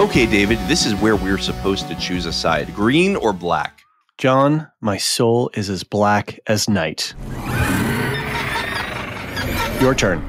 Okay, David, this is where we're supposed to choose a side, green or black. John, my soul is as black as night. Your turn.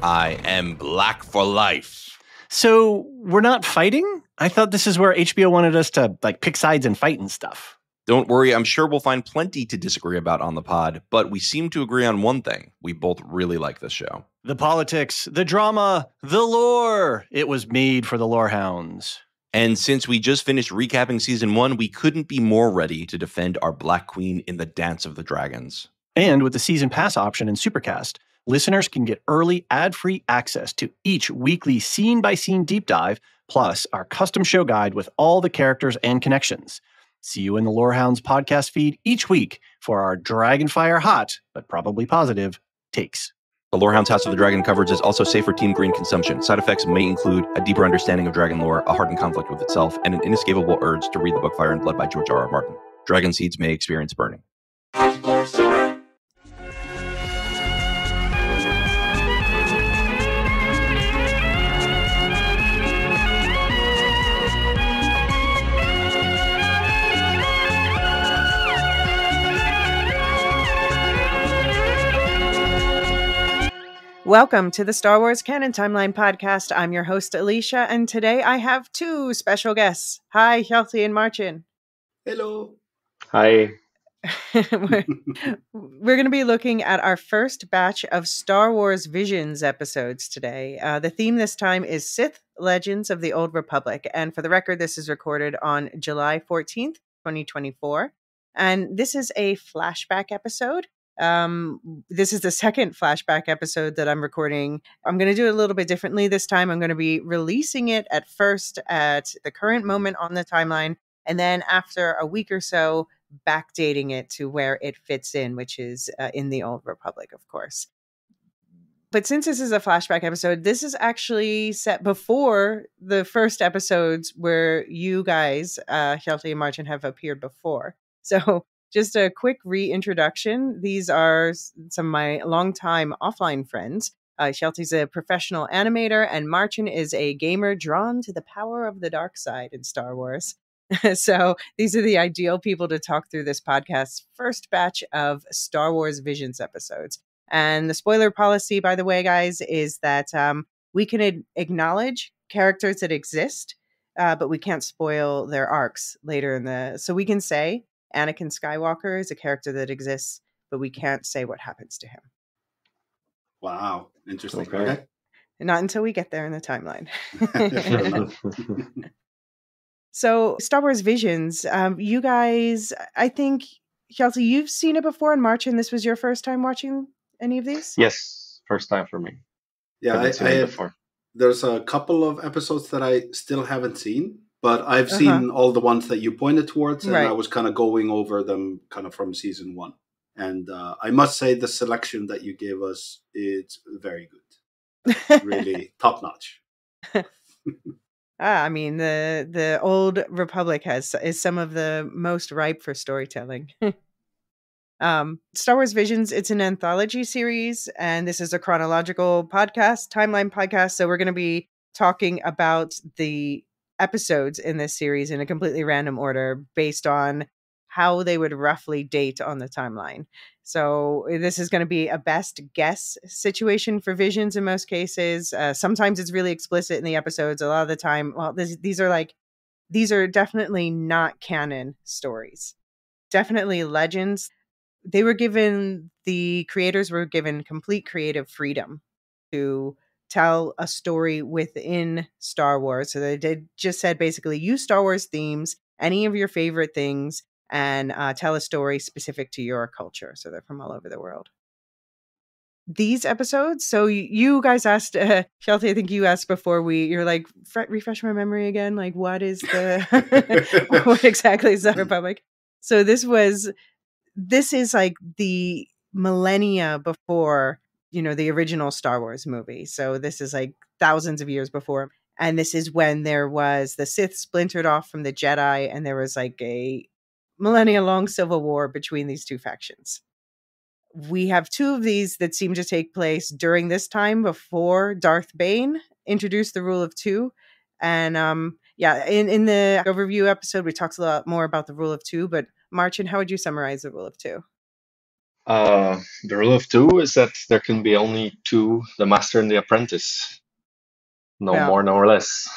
I am black for life. So we're not fighting? I thought this is where HBO wanted us to pick sides and fight and stuff. Don't worry, I'm sure we'll find plenty to disagree about on the pod, but we seem to agree on one thing. We both really like this show. The politics, the drama, the lore. It was made for the lore hounds. And since we just finished recapping season 1, we couldn't be more ready to defend our Black Queen in the Dance of the Dragons. And with the season pass option in Supercast, listeners can get early ad-free access to each weekly scene-by-scene deep dive, plus our custom show guide with all the characters and connections. See you in the Lorehounds podcast feed each week for our Dragonfire hot, but probably positive, takes. The Lorehounds House of the Dragon coverage is also safe for Team Green consumption. Side effects may include a deeper understanding of dragon lore, a hardened conflict with itself, and an inescapable urge to read the book Fire and Blood by George R.R. Martin. Dragon seeds may experience burning. Welcome to the Star Wars Canon Timeline Podcast. I'm your host, Elysia, and today I have two special guests. Hi, Hjalti and Marcin. Hello. Hi. We're going to be looking at our first batch of Star Wars Visions episodes today. The theme this time is Sith Legends of the Old Republic. And for the record, this is recorded on July 14th, 2024. And this is a flashback episode. This is the second flashback episode that I'm recording. I'm going to do it a little bit differently this time. I'm going to be releasing it at first at the current moment on the timeline, and then after a week or so, backdating it to where it fits in, which is in the Old Republic, of course. But since this is a flashback episode, this is actually set before the first episodes where you guys, Hjalti and Marcin, have appeared before. So just a quick reintroduction. These are some of my longtime offline friends. Hjalti's a professional animator, and Marcin is a gamer drawn to the power of the dark side in Star Wars. So these are the ideal people to talk through this podcast's first batch of Star Wars Visions episodes. And the spoiler policy, by the way, guys, is that we can acknowledge characters that exist, but we can't spoil their arcs later in the... So we can say Anakin Skywalker is a character that exists, but we can't say what happens to him. Wow. Interesting. Okay. Not until we get there in the timeline. So, Star Wars Visions, you guys, I think, Hjalti, you've seen it before, and Marcin, this was your first time watching any of these? Yes, first time for me. Yeah, I have. There's a couple of episodes that I still haven't seen, but I've seen all the ones that you pointed towards, and I was kind of going over them kind of from season 1. And I must say the selection that you gave us is very good. Really top-notch. I mean, the Old Republic is some of the most ripe for storytelling. Star Wars Visions, it's an anthology series, and this is a chronological podcast, timeline podcast. So we're going to be talking about the episodes in this series in a completely random order based on how they would roughly date on the timeline. So this is going to be a best guess situation for Visions in most cases. Sometimes it's really explicit in the episodes. A lot of the time, well, these are definitely not canon stories. Definitely legends. The creators were given complete creative freedom to tell a story within Star Wars. So they just said basically use Star Wars themes, any of your favorite things, and tell a story specific to your culture. So they're from all over the world. These episodes, so you guys asked, Hjalti, I think you asked before you're like, refresh my memory again, like what is what exactly is the Republic? So this is like the millennia before, the original Star Wars movie. So this is like thousands of years before. And this is when there was the Sith splintered off from the Jedi, and there was like a millennia-long civil war between these two factions. We have two of these that seem to take place during this time before Darth Bane introduced the rule of two. And Yeah, in the overview episode, we talked a lot more about the rule of two, but Marcin, how would you summarize the rule of two? The rule of two is that there can be only two, the master and the apprentice. No more, no less.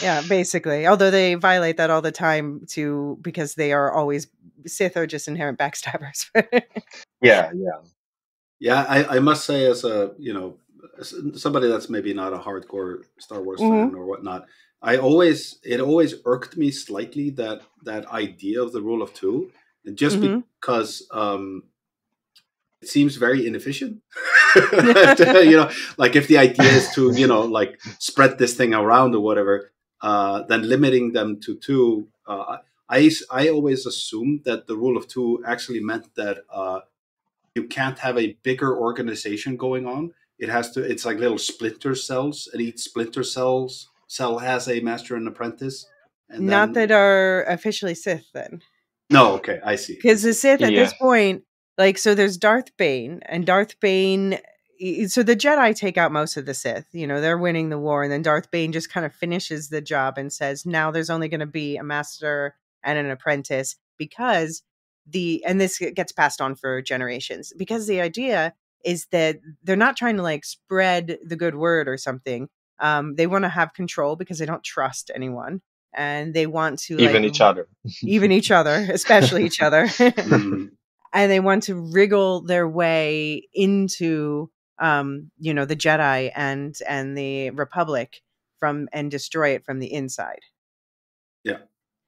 Yeah, basically. Although they violate that all the time because they are always Sith are just inherent backstabbers. Yeah. Yeah, I must say, as a somebody that's maybe not a hardcore Star Wars fan or whatnot, it always irked me slightly that idea of the rule of two, just because it seems very inefficient. Like if the idea is to like spread this thing around or whatever, then limiting them to two. I always assumed that the rule of two actually meant that you can't have a bigger organization going on. It's like little splinter cells, and each splinter cell has a master and apprentice. And not that are officially Sith then. No, okay, I see. Because the Sith at this point, so there's Darth Bane, and Darth Bane, so the Jedi take out most of the Sith, they're winning the war, and then Darth Bane just kind of finishes the job and says, now there's only going to be a master and an apprentice, because and this gets passed on for generations, because the idea is that they're not trying to like spread the good word or something. They want to have control because they don't trust anyone. And they want to even each other, especially each other. And they want to wriggle their way into, the Jedi and the Republic and destroy it from the inside. Yeah.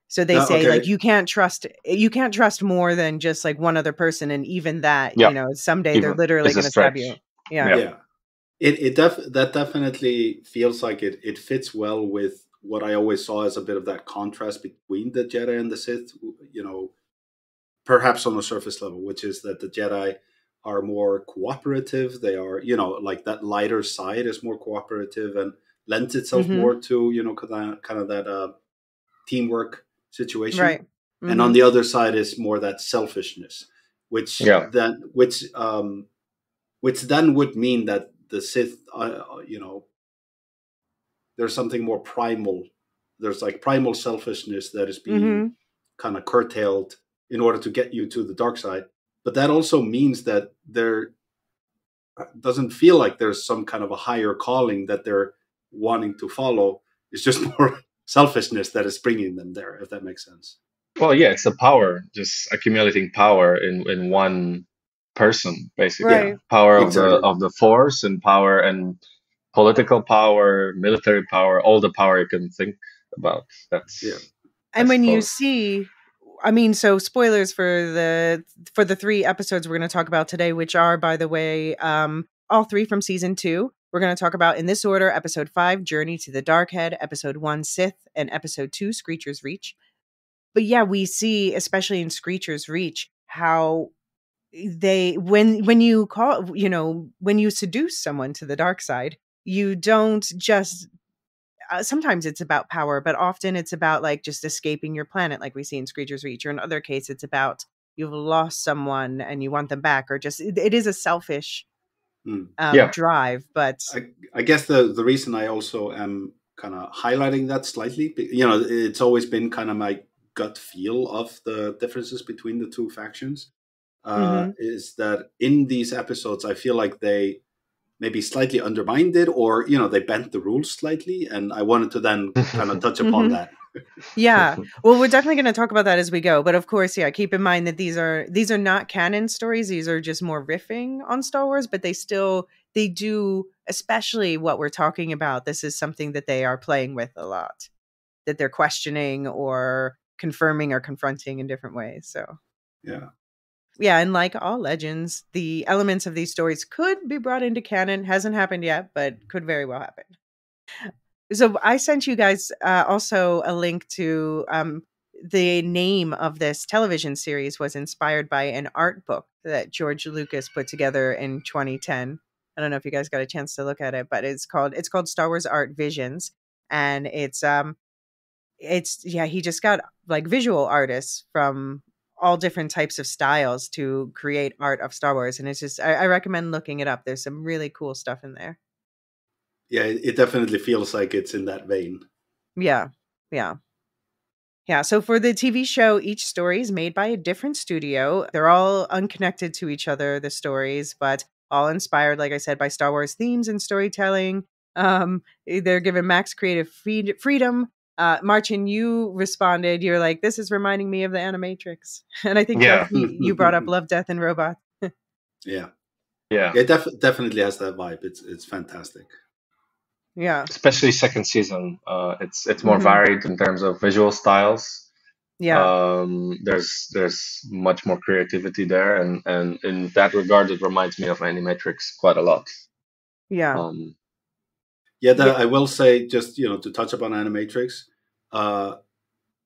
So they say like you can't trust more than just like one other person, and even that, someday they're literally going to stab you. Yeah. That definitely feels like it fits well with what I always saw as a bit of that contrast between the Jedi and the Sith, perhaps on the surface level, which is that the Jedi are more cooperative. They are, like that lighter side is more cooperative and lends itself more to, kind of that teamwork situation. Right. And on the other side is more that selfishness, which then would mean that the Sith, there's something more primal. There's like primal selfishness that is being kind of curtailed in order to get you to the dark side. But that also means that there doesn't feel like there's some kind of a higher calling that they're wanting to follow. It's just more selfishness that is bringing them there, if that makes sense. Well, yeah, it's a power, just accumulating power in one person, basically. Right. Power of the Force, and power and political power, military power, all the power you can think about. And when you see, so spoilers for the 3 episodes we're going to talk about today, which are, by the way, all 3 from season 2. We're going to talk about, in this order, episode 5, Journey to the Darkhead, episode 1, Sith, and episode 2, Screecher's Reach. But yeah, we see, especially in Screecher's Reach, how when you seduce someone to the dark side, you don't just, sometimes it's about power, but often it's about like just escaping your planet, like we see in Screecher's Reach, or in other cases it's about you've lost someone and you want them back, or just it is a selfish drive. But I guess the reason I also am kind of highlighting that slightly, it's always been kind of my gut feel of the differences between the two factions, is that in these episodes I feel like they maybe slightly undermined it, or they bent the rules slightly, and I wanted to then kind of touch upon that. Yeah, well, we're definitely going to talk about that as we go, but of course, keep in mind that these are not canon stories. These are just more riffing on Star Wars, but they do, especially what we're talking about, this is something that they are playing with a lot, that they're questioning or confirming or confronting in different ways. So yeah, and like all legends, the elements of these stories could be brought into canon. Hasn't happened yet, but could very well happen. So I sent you guys also a link to the name of this television series was inspired by an art book that George Lucas put together in 2010. I don't know if you guys got a chance to look at it, but it's called Star Wars Art Visions, and it's he just got like visual artists from all different types of styles to create art of Star Wars, and it's just I recommend looking it up. There's some really cool stuff in there. Yeah, it definitely feels like it's in that vein. Yeah. Yeah. Yeah, so for the TV show, each story is made by a different studio. They're all unconnected to each other, the stories, but all inspired, like I said, by Star Wars themes and storytelling. They're given max creative freedom. Marcin, you responded, you're like, this is reminding me of the Animatrix. And I think, Yeah. Hjalti, you brought up Love, Death, and Robots. Yeah. Yeah. It definitely has that vibe. It's fantastic. Yeah. Especially second season. It's more varied in terms of visual styles. Yeah. There's much more creativity there, and in that regard, it reminds me of Animatrix quite a lot. Yeah. I will say, just to touch upon Animatrix,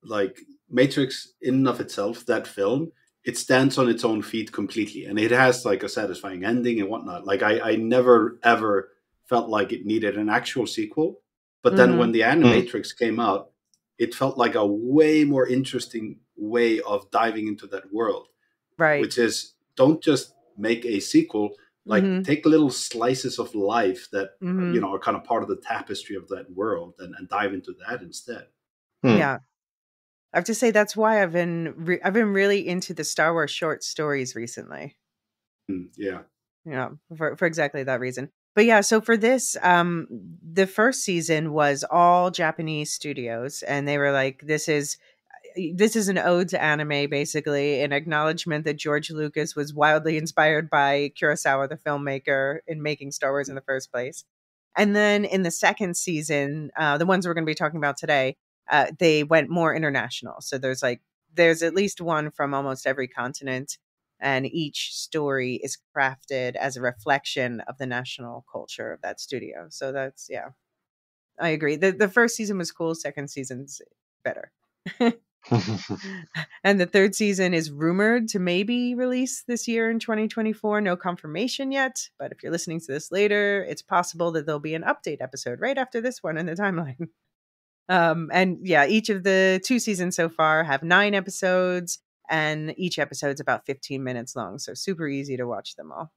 like Matrix in and of itself, that film, it stands on its own feet completely, and it has like a satisfying ending and whatnot. Like I never ever felt like it needed an actual sequel, but then when the Animatrix came out, it felt like a way more interesting way of diving into that world. Right. Which is, don't just make a sequel, like take little slices of life that are kind of part of the tapestry of that world and dive into that instead. Yeah. I have to say that's why I've been really into the Star Wars short stories recently. Yeah. Yeah, for exactly that reason. But yeah, so for this, the first season was all Japanese studios, and they were like, this is an ode to anime, basically, an acknowledgement that George Lucas was wildly inspired by Kurosawa, the filmmaker, in making Star Wars in the first place. And then in the second season, the ones we're going to be talking about today, they went more international. So there's at least one from almost every continent, and each story is crafted as a reflection of the national culture of that studio. So that's, yeah, I agree. The first season was cool. Second season's better. And the third season is rumored to maybe release this year in 2024. No confirmation yet, but if you're listening to this later, it's possible that there'll be an update episode right after this one in the timeline. And yeah, each of the 2 seasons so far have 9 episodes, and each episode's about 15 minutes long, so super easy to watch them all.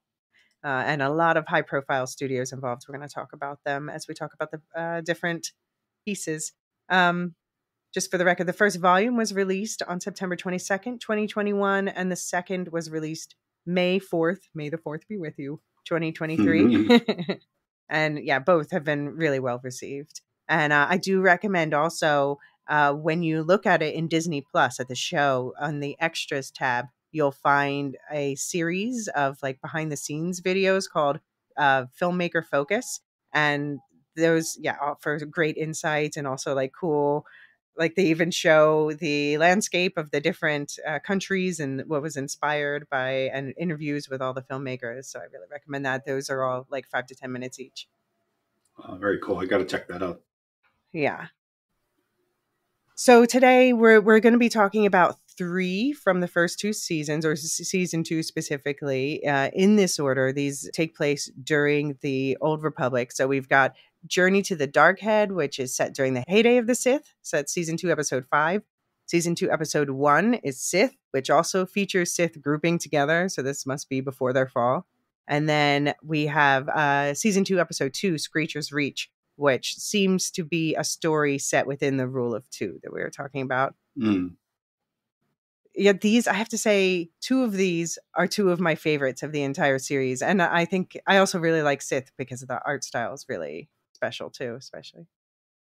And a lot of high-profile studios involved. We're going to talk about them as we talk about the different pieces. Just for the record, the first volume was released on September 22nd, 2021, and the second was released May 4th. May the 4th be with you, 2023. And yeah, both have been really well received. And I do recommend also, when you look at it in Disney Plus at the show, on the extras tab, you'll find a series of like behind the scenes videos called Filmmaker Focus. And those, offer great insights and also like cool, like they even show the landscape of the different countries and what was inspired by, and interviews with all the filmmakers. So I really recommend that. Those are all like 5 to 10 minutes each. Very cool. I got to check that out. Yeah. So today we're going to be talking about 3 from the first 2 seasons, or season 2 specifically. In this order, these take place during the Old Republic. So we've got Journey to the Dark Head, which is set during the heyday of the Sith. So that's season 2, episode 5. Season 2, episode 1 is Sith, which also features Sith grouping together. So this must be before their fall. And then we have season 2, episode 2, Screecher's Reach, which seems to be a story set within the Rule of 2 that we were talking about. Yeah, I have to say, 2 of these are 2 of my favorites of the entire series. And I think I also really like Sith because of the art style is really special too, especially.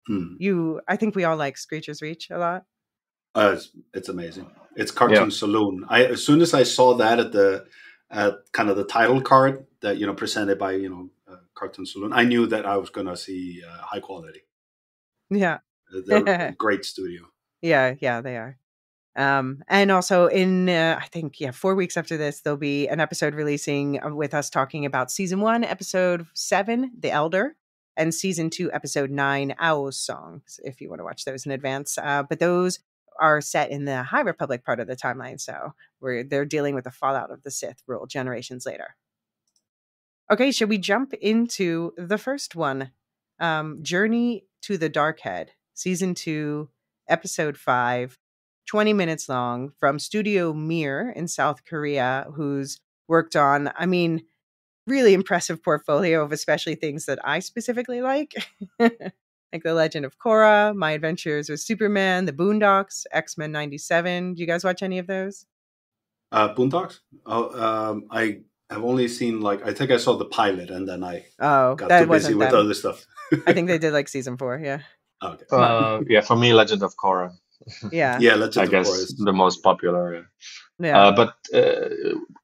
I think we all like Screecher's Reach a lot. It's amazing. It's Cartoon Saloon. As soon as I saw that at kind of the title card that presented by Cartoon Saloon, I knew that I was going to see high quality. Yeah, they're a great studio. Yeah, they are. And also in, I think, 4 weeks after this, there'll be an episode releasing with us talking about season 1, episode 7, The Elder, and season 2, episode 9, Owl's Songs, if you want to watch those in advance. But those are set in the High Republic part of the timeline. So they're dealing with the fallout of the Sith rule generations later. Okay, should we jump into the first one? Journey to the Dark Head, season 2, episode 5. 20 minutes long, from Studio Mir in South Korea, who's worked on, really impressive portfolio of especially things that I specifically like. like The Legend of Korra, My Adventures with Superman, The Boondocks, X-Men 97. Do you guys watch any of those? Boondocks? I have only seen, like, I think I saw the pilot and then I got that too busy wasn't with them. other stuff. I think they did like season 4, yeah. Okay. Yeah, for me, Legend of Korra. Yeah. Yeah, Legend I of guess Korra is the most popular. Yeah. But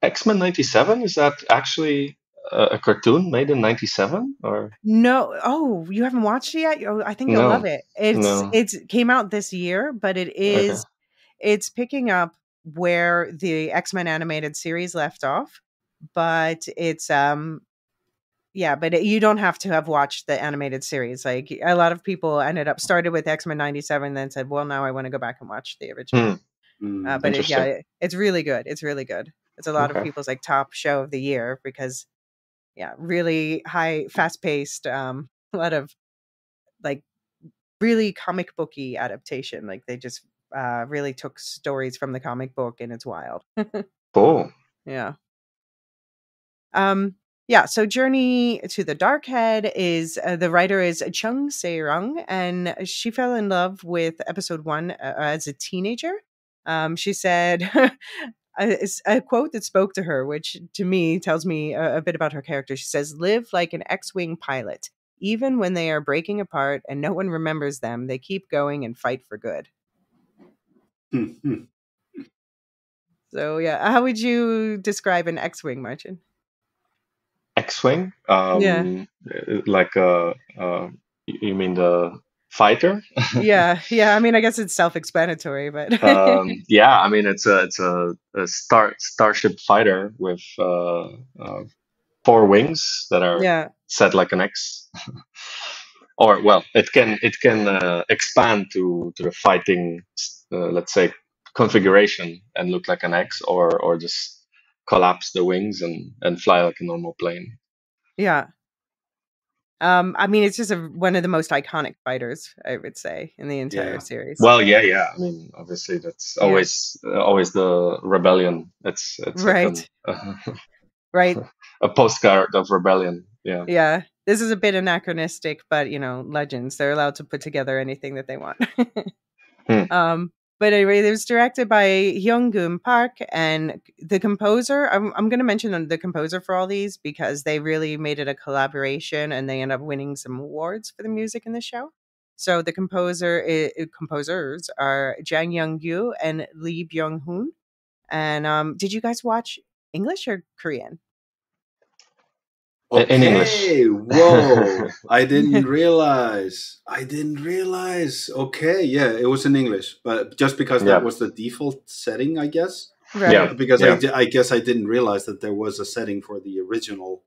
X-Men 97, is that actually a cartoon made in 97 or No. Oh, you haven't watched it yet? Oh, I think you'll love it. It's came out this year, but it's picking up where the X-Men animated series left off, but it's but you don't have to have watched the animated series. Like a lot of people started with X-Men 97, then said, well, now I want to go back and watch the original. But it's really good. It's really good. It's a lot of people's like top show of the year because really high, fast paced, a lot of like really comic booky adaptation. Like they just really took stories from the comic book and it's wild. Cool. Yeah. So Journey to the Dark Head is the writer is Chung Se-rung, and she fell in love with episode 1 as a teenager. She said a quote that spoke to her, which to me tells me a bit about her character. She says, "Live like an X-wing pilot. Even when they are breaking apart and no one remembers them, they keep going and fight for good." So yeah, how would you describe an X-wing, Marcin? X-wing? Like you mean the fighter? yeah. I mean, I guess it's self-explanatory, but yeah, I mean it's a starship fighter with 4 wings that are set like an X. Or well, it can expand to the fighting, let's say, configuration and look like an X, or just collapse the wings and fly like a normal plane. Yeah. I mean, it's just one of the most iconic fighters, I would say, in the entire series. Well, yeah. I mean, obviously, that's always the rebellion. It's right, right. A postcard of rebellion. Yeah. Yeah. This is a bit anachronistic, but legends. They're allowed to put together anything that they want. But anyway, it was directed by Hyung-gun Park, and the composer, I'm going to mention the composer for all these because they really made it a collaboration and they end up winning some awards for the music in the show. So the composers are Jang Young-gyu and Lee Byung-hoon. And did you guys watch English or Korean? In English. Whoa. I didn't realize. Okay, yeah, it was in English, but just because that was the default setting, I guess. Right. Yeah. Because I guess I didn't realize that there was a setting for the original.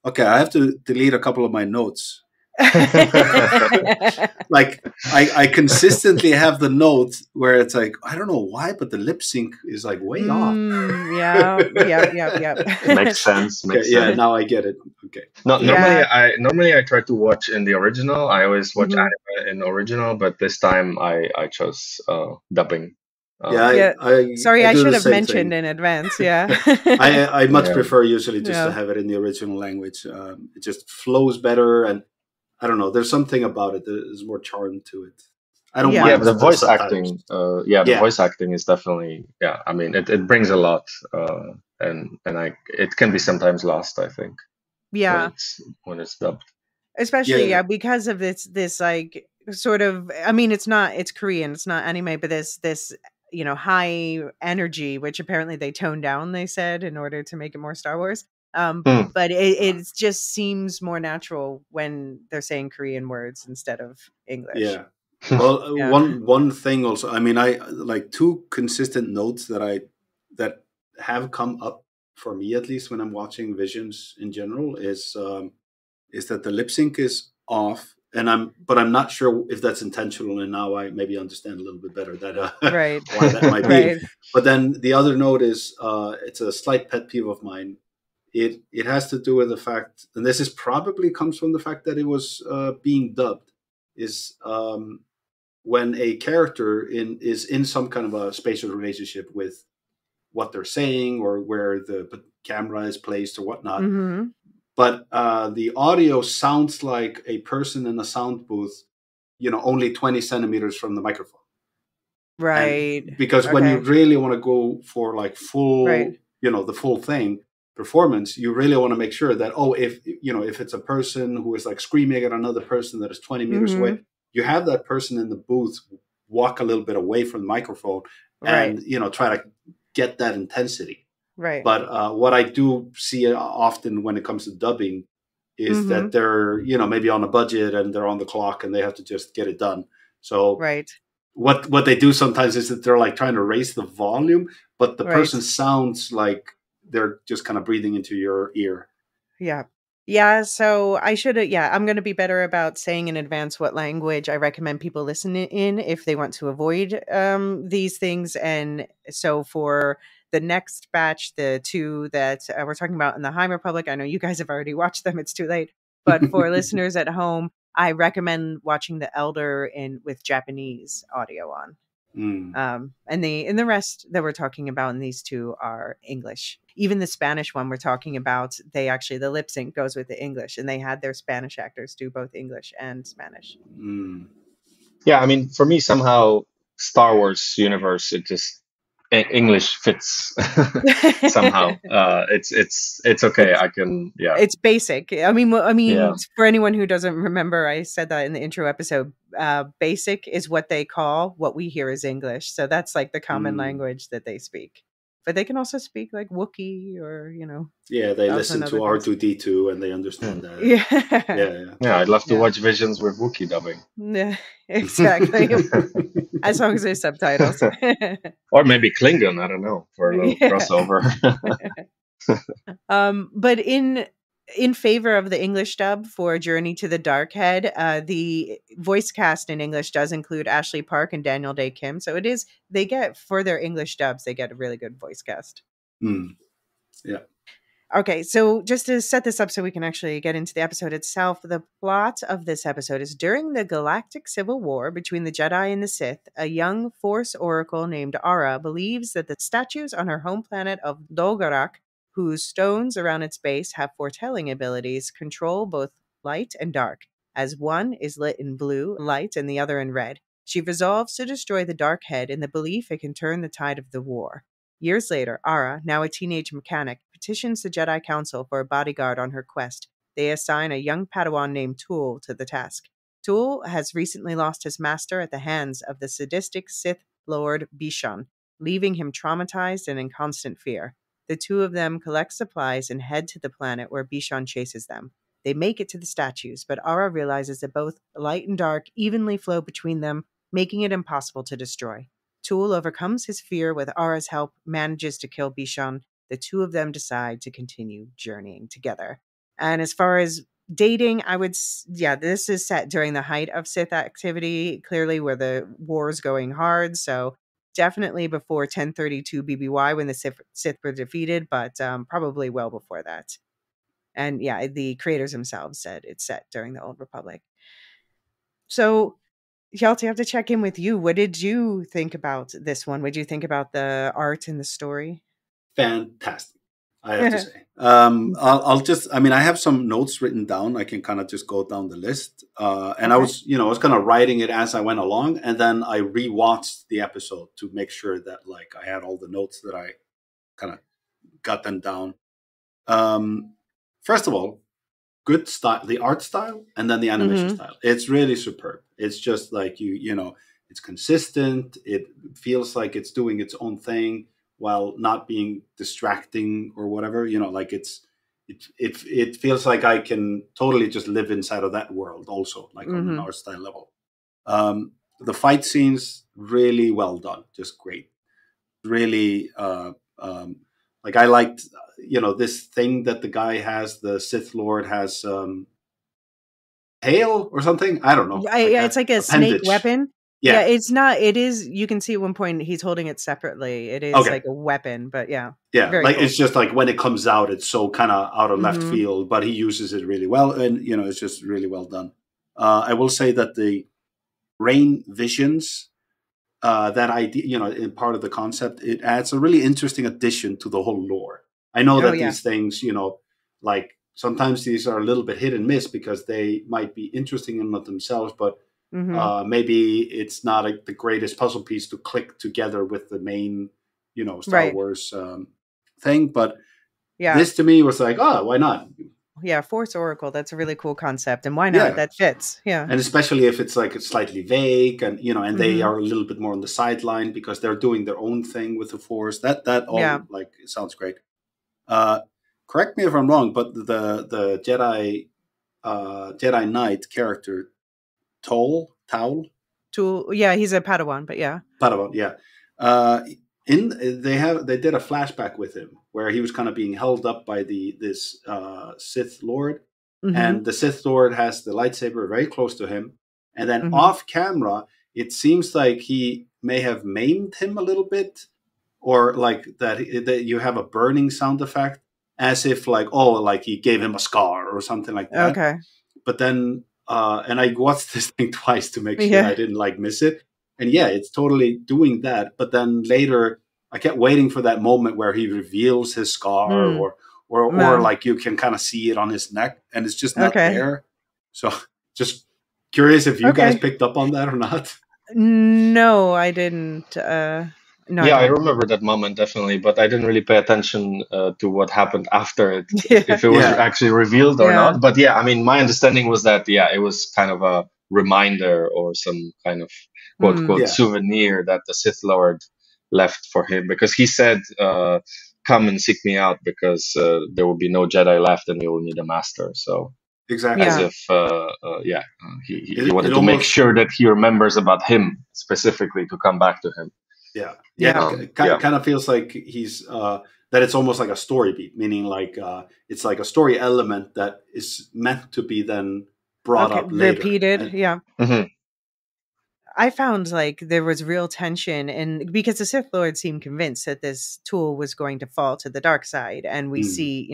Okay, I have to delete a couple of my notes. Like I consistently have the note where it's like, I don't know why, but the lip sync is like way off. Yeah. Makes sense. Yeah, now I get it. Okay. No, normally I try to watch in the original. I always watch anime in original, but this time I chose dubbing. Sorry, I should have mentioned in advance. Yeah, I much prefer usually just to have it in the original language. It just flows better, and I don't know. There's something about it. There's more charm to it. I don't mind the voice acting. The voice acting is definitely. Yeah, I mean, it brings a lot, and it can be sometimes lost, I think. Yeah, when it's dubbed, especially because of this like sort of. I mean, it's Korean. It's not anime, but this high energy, which apparently they toned down, they said, in order to make it more Star Wars. But it just seems more natural when they're saying Korean words instead of English. Yeah. Well, one thing also, I mean, I like 2 consistent notes that have come up for me, at least when I'm watching Visions in general, is that the lip sync is off. But I'm not sure if that's intentional, and now I maybe understand a little bit better that why that might be. Right. But then the other note is it's a slight pet peeve of mine. It has to do with the fact, and this is probably comes from the fact that it was being dubbed, is when a character is in some kind of a spatial relationship with what they're saying or where the camera is placed or whatnot. Mm-hmm. But the audio sounds like a person in a sound booth only 20 centimeters from the microphone. Right. And because when you really want to go for like full, the full thing performance, you really want to make sure that, if it's a person who is like screaming at another person that is 20 meters away, you have that person in the booth walk a little bit away from the microphone and, try to get that intensity. Right. But what I do see often when it comes to dubbing is that they're, maybe on a budget and they're on the clock and they have to just get it done. So what they do sometimes is that they're like trying to raise the volume, but the person sounds like they're just kind of breathing into your ear. Yeah. Yeah. So I'm going to be better about saying in advance what language I recommend people listen in if they want to avoid these things. And so for the next batch, the two that we're talking about in the High Republic, I know you guys have already watched them. It's too late. But for listeners at home, I recommend watching The Elder with Japanese audio on. And the rest that we're talking about in these two are English. Even the Spanish one we're talking about, the lip sync goes with the English, and they had their Spanish actors do both English and Spanish. Yeah, I mean, for me, somehow Star Wars universe, it just English fits somehow. It's okay. I can, It's basic. I mean, for anyone who doesn't remember, I said that in the intro episode. Basic is what they call what we hear as English. So that's like the common language that they speak. But they can also speak like Wookiee or, Yeah, they listen to R2-D2 and they understand that. Yeah, I'd love to watch Visions with Wookiee dubbing. Yeah, exactly. As long as there's subtitles. Or maybe Klingon, I don't know, for a little crossover. But in favor of the English dub for Journey to the Dark Head, the voice cast in English does include Ashley Park and Daniel Day Kim. So they get, for their English dubs, they get a really good voice cast. Yeah. Okay, so just to set this up so we can actually get into the episode itself, the plot of this episode is during the Galactic Civil War between the Jedi and the Sith, a young Force Oracle named Ara believes that the statues on her home planet of Dolgarak, whose stones around its base have foretelling abilities, control both light and dark, as one is lit in blue light and the other in red. She resolves to destroy the Dark Head in the belief it can turn the tide of the war. Years later, Ara, now a teenage mechanic, petitions the Jedi Council for a bodyguard on her quest. They assign a young Padawan named Tool to the task. Tool has recently lost his master at the hands of the sadistic Sith Lord Bishan, leaving him traumatized and in constant fear. The two of them collect supplies and head to the planet where Bishan chases them. They make it to the statues, but Ara realizes that both light and dark evenly flow between them, making it impossible to destroy. Tool overcomes his fear with Ara's help, manages to kill Bishan. The two of them decide to continue journeying together. And as far as dating, this is set during the height of Sith activity, clearly where the war is going hard. So definitely before 1032 BBY when the Sith were defeated, but probably well before that. And the creators themselves said it's set during the Old Republic. So Hjalti, I have to check in with you. What did you think about this one? What did you think about the art and the story? Fantastic, I have to say. I have some notes written down. I can kind of just go down the list. And I was kind of writing it as I went along. And then I rewatched the episode to make sure that I had all the notes that I kind of got them down. First of all, good style, the art style, and then the animation style. It's really superb. It's just it's consistent. It feels like it's doing its own thing while not being distracting or whatever. It feels like I can totally just live inside of that world also, on an art style level. The fight scenes, really well done. Just great. Really, I liked, this thing that the guy has, the Sith Lord has, hail or something. I don't know. It's like a snake weapon. Yeah, it's not. It is. You can see at one point he's holding it separately. It is like a weapon, but yeah. Cool. It's just when it comes out, it's so kind of out of left field, but he uses it really well, and it's just really well done. I will say that the rain visions, that idea, in part of the concept, it adds a really interesting addition to the whole lore. I know that these things, sometimes these are a little bit hit and miss because they might be interesting in themselves, but maybe it's not the greatest puzzle piece to click together with the main, Star Wars thing. But this to me was like, oh, why not? Yeah, Force Oracle. That's a really cool concept, and why not? That fits. Yeah, and especially if it's like slightly vague, and and they are a little bit more on the sideline because they're doing their own thing with the Force. That all like it sounds great. Correct me if I'm wrong, but the Jedi Knight character Tool. Yeah, he's a Padawan, but Padawan. Yeah. They did a flashback with him where he was kind of being held up by this Sith Lord, and the Sith Lord has the lightsaber very close to him, and then off camera it seems like he may have maimed him a little bit, or like that you have a burning sound effect as if like he gave him a scar or something like that. Okay. But then and I watched this thing twice to make sure I didn't miss it. And it's totally doing that. But then later, I kept waiting for that moment where he reveals his scar, or like you can kind of see it on his neck, and it's just not there. So, just curious if you guys picked up on that or not. No, I didn't. No, I remember that moment definitely, but I didn't really pay attention to what happened after it, if it was actually revealed or not. But I mean, my understanding was that it was kind of a reminder or some kind of quote unquote souvenir that the Sith Lord left for him, because he said, "Come and seek me out, because there will be no Jedi left, and you will need a master." So exactly, as if he wanted to make sure that he remembers about him specifically to come back to him. Kind of feels like he's that it's almost like a story beat, meaning like it's like a story element that is meant to be then brought up later. Repeated. I found like there was real tension, and because the Sith Lord seemed convinced that this tool was going to fall to the dark side, and we see,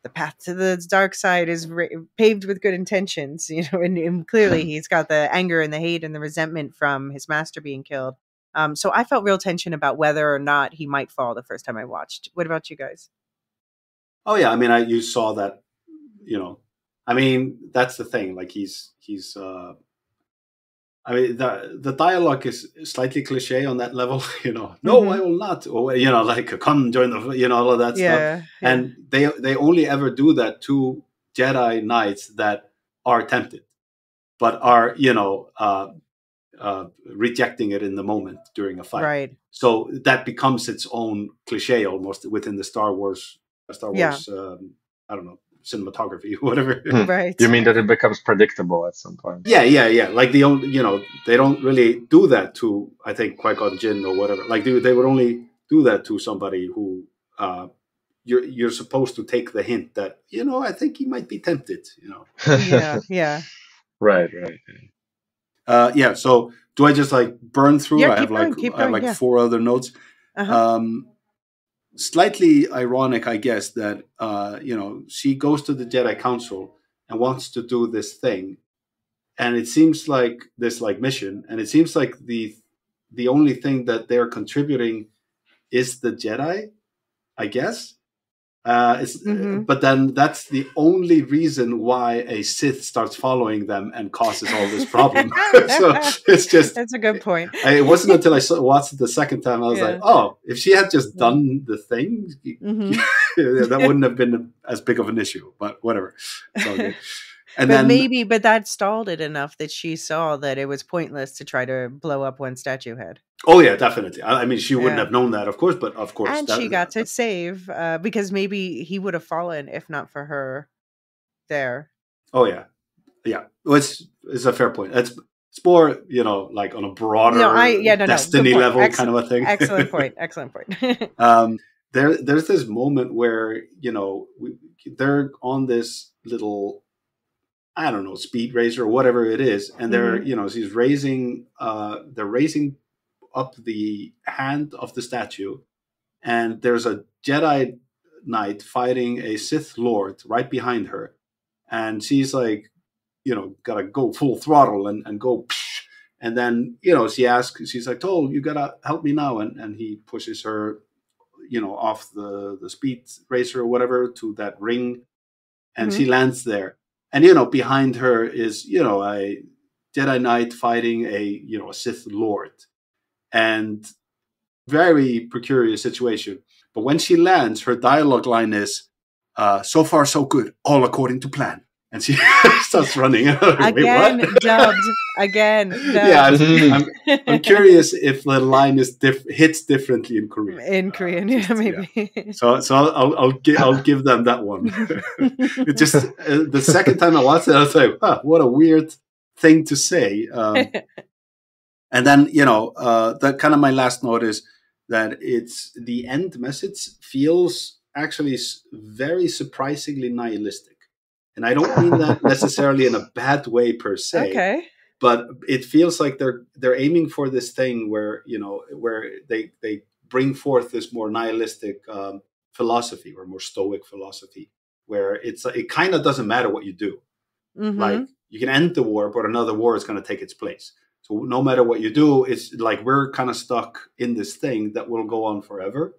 the path to the dark side is paved with good intentions, and clearly he's got the anger and the hate and the resentment from his master being killed. So I felt real tension about whether or not he might fall the first time I watched. What about you guys? Oh yeah, I mean, you saw that, I mean, that's the thing. Like he's I mean, the dialogue is slightly cliche on that level, No, I will not, or like come join the, all of that stuff. And they only ever do that to Jedi Knights that are tempted, but are rejecting it in the moment during a fight. Right. So that becomes its own cliche almost within the Star Wars. I don't know, cinematography, whatever. Right. You mean that it becomes predictable at some point? Yeah. Like they don't really do that to, I think, Qui-Gon Jinn or whatever. Like they would only do that to somebody who you're supposed to take the hint that I think he might be tempted. Yeah. Right. So do I just like burn through? Yeah, I have 4 other notes. Slightly ironic, I guess, that she goes to the Jedi Council and wants to do this thing, and it seems like this mission, and it seems like the only thing that they're contributing is the Jedi, I guess. But then that's the only reason why a Sith starts following them and causes all this problem. So it's just, that's a good point. It wasn't until I watched it the second time I was like, oh, if she had just done the thing, that wouldn't have been as big of an issue. But whatever, it's all good. But that stalled it enough that she saw that it was pointless to try to blow up one statue head. Oh yeah, definitely. I mean, she wouldn't have known that, of course, but of course. And she got to save because maybe he would have fallen if not for her there. Oh yeah. Well, it's a fair point. It's more, like on a broader destiny level kind of a thing. Excellent point. There's this moment where they're on this little, I don't know, speed racer or whatever it is, and they're she's raising they're raising up the hand of the statue, and there's a Jedi Knight fighting a Sith Lord right behind her, and she's like, gotta go full throttle and go, and then she's like, oh, you gotta help me now, and he pushes her off the speed racer or whatever to that ring, and she lands there. And, behind her is, a Jedi Knight fighting a Sith Lord, and very precarious situation. But when she lands, her dialogue line is, "So far so good, all according to plan." And she starts running. Again, dubbed. Again, dubbed. Yeah, I'm curious if the line is hits differently in Korean. In Korean, yeah, maybe. Yeah. So I'll give them that one. It just the second time I watched it, I was like, what a weird thing to say. And then that kind of my last note is that it's the end message feels actually very surprisingly nihilistic. And I don't mean that necessarily in a bad way per se. Okay. But it feels like they're aiming for this thing where they bring forth this more nihilistic philosophy, or more stoic philosophy, where it kind of doesn't matter what you do. Mm-hmm. Like, you can end the war, but another war is going to take its place. So no matter what you do, it's like we're kind of stuck in this thing that will go on forever.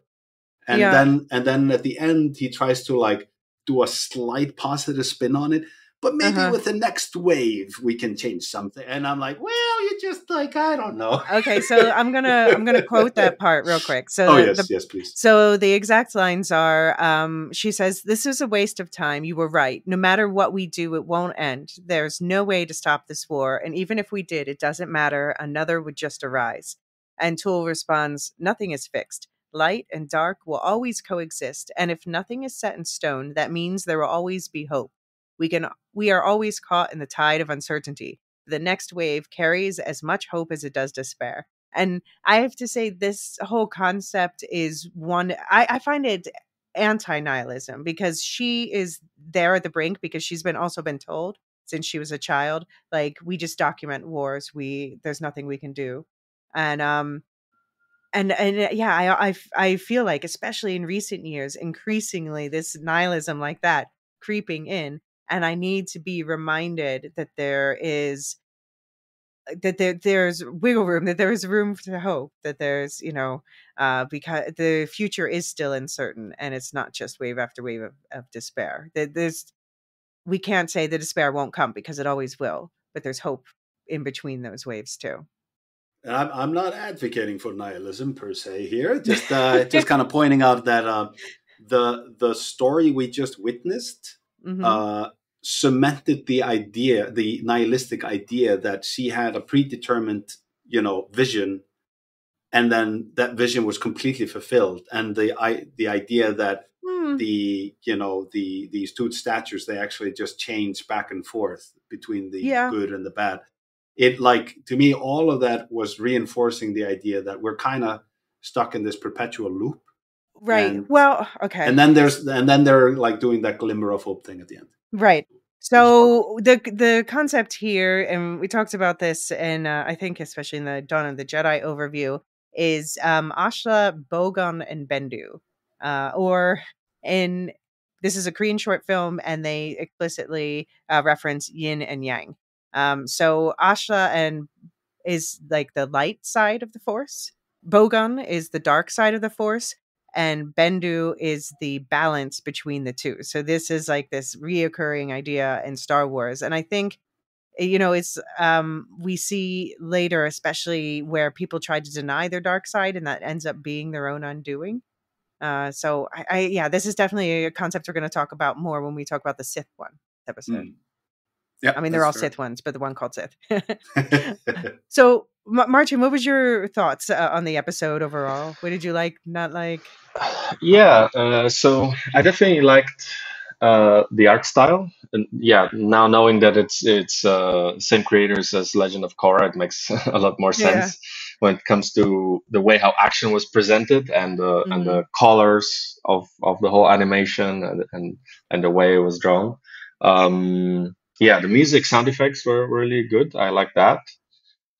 And then at the end, he tries to like do a slight positive spin on it. But maybe with the next wave we can change something. And I'm like, well, you just like, I don't know. Okay, so I'm gonna quote that part real quick. So yes, please. So the exact lines are, she says, "This is a waste of time. You were right. No matter what we do, it won't end. There's no way to stop this war. And even if we did, it doesn't matter. Another would just arise." And Tool responds, "Nothing is fixed. Light and dark will always coexist. And if nothing is set in stone, that means there will always be hope. We are always caught in the tide of uncertainty. The next wave carries as much hope as it does despair." And I have to say, this whole concept is one, I find it anti-nihilism, because she is there at the brink, because she's also been told since she was a child, like, we just document wars. There's nothing we can do. And yeah, I feel like, especially in recent years, increasingly this nihilism like that creeping in. And I need to be reminded that there's wiggle room, that there is room to hope, that there's, because the future is still uncertain, and it's not just wave after wave of despair. We can't say the despair won't come, because it always will, but there's hope in between those waves too. And I'm not advocating for nihilism per se here, just kind of pointing out that the story we just witnessed cemented the nihilistic idea that she had a predetermined, vision, and then that vision was completely fulfilled, and the idea that these two statues, they actually just change back and forth between the good and the bad. It, like, to me, all of that was reinforcing the idea that we're kind of stuck in this perpetual loop. Right. Okay. And then they're like doing that glimmer of hope thing at the end. Right. So the concept here, and we talked about this, and I think especially in the Dawn of the Jedi overview, is Ashla, Bogon, and Bendu, this is a Korean short film, and they explicitly reference yin and yang. So Ashla is like the light side of the Force. Bogon is the dark side of the Force. And Bendu is the balance between the two. So this is like this reoccurring idea in Star Wars. And I think, it's we see later, especially where people try to deny their dark side, and that ends up being their own undoing. So this is definitely a concept we're going to talk about more when we talk about the Sith one episode. Yeah, I mean, they're all fair. Sith ones, but the one called Sith. So, Marcin, what was your thoughts on the episode overall? What did you like, not like? So I definitely liked the art style, and now knowing that it's same creators as Legend of Korra, it makes a lot more sense when it comes to the way how action was presented, and the colors of the whole animation, and the way it was drawn. The music, sound effects were really good. I like that.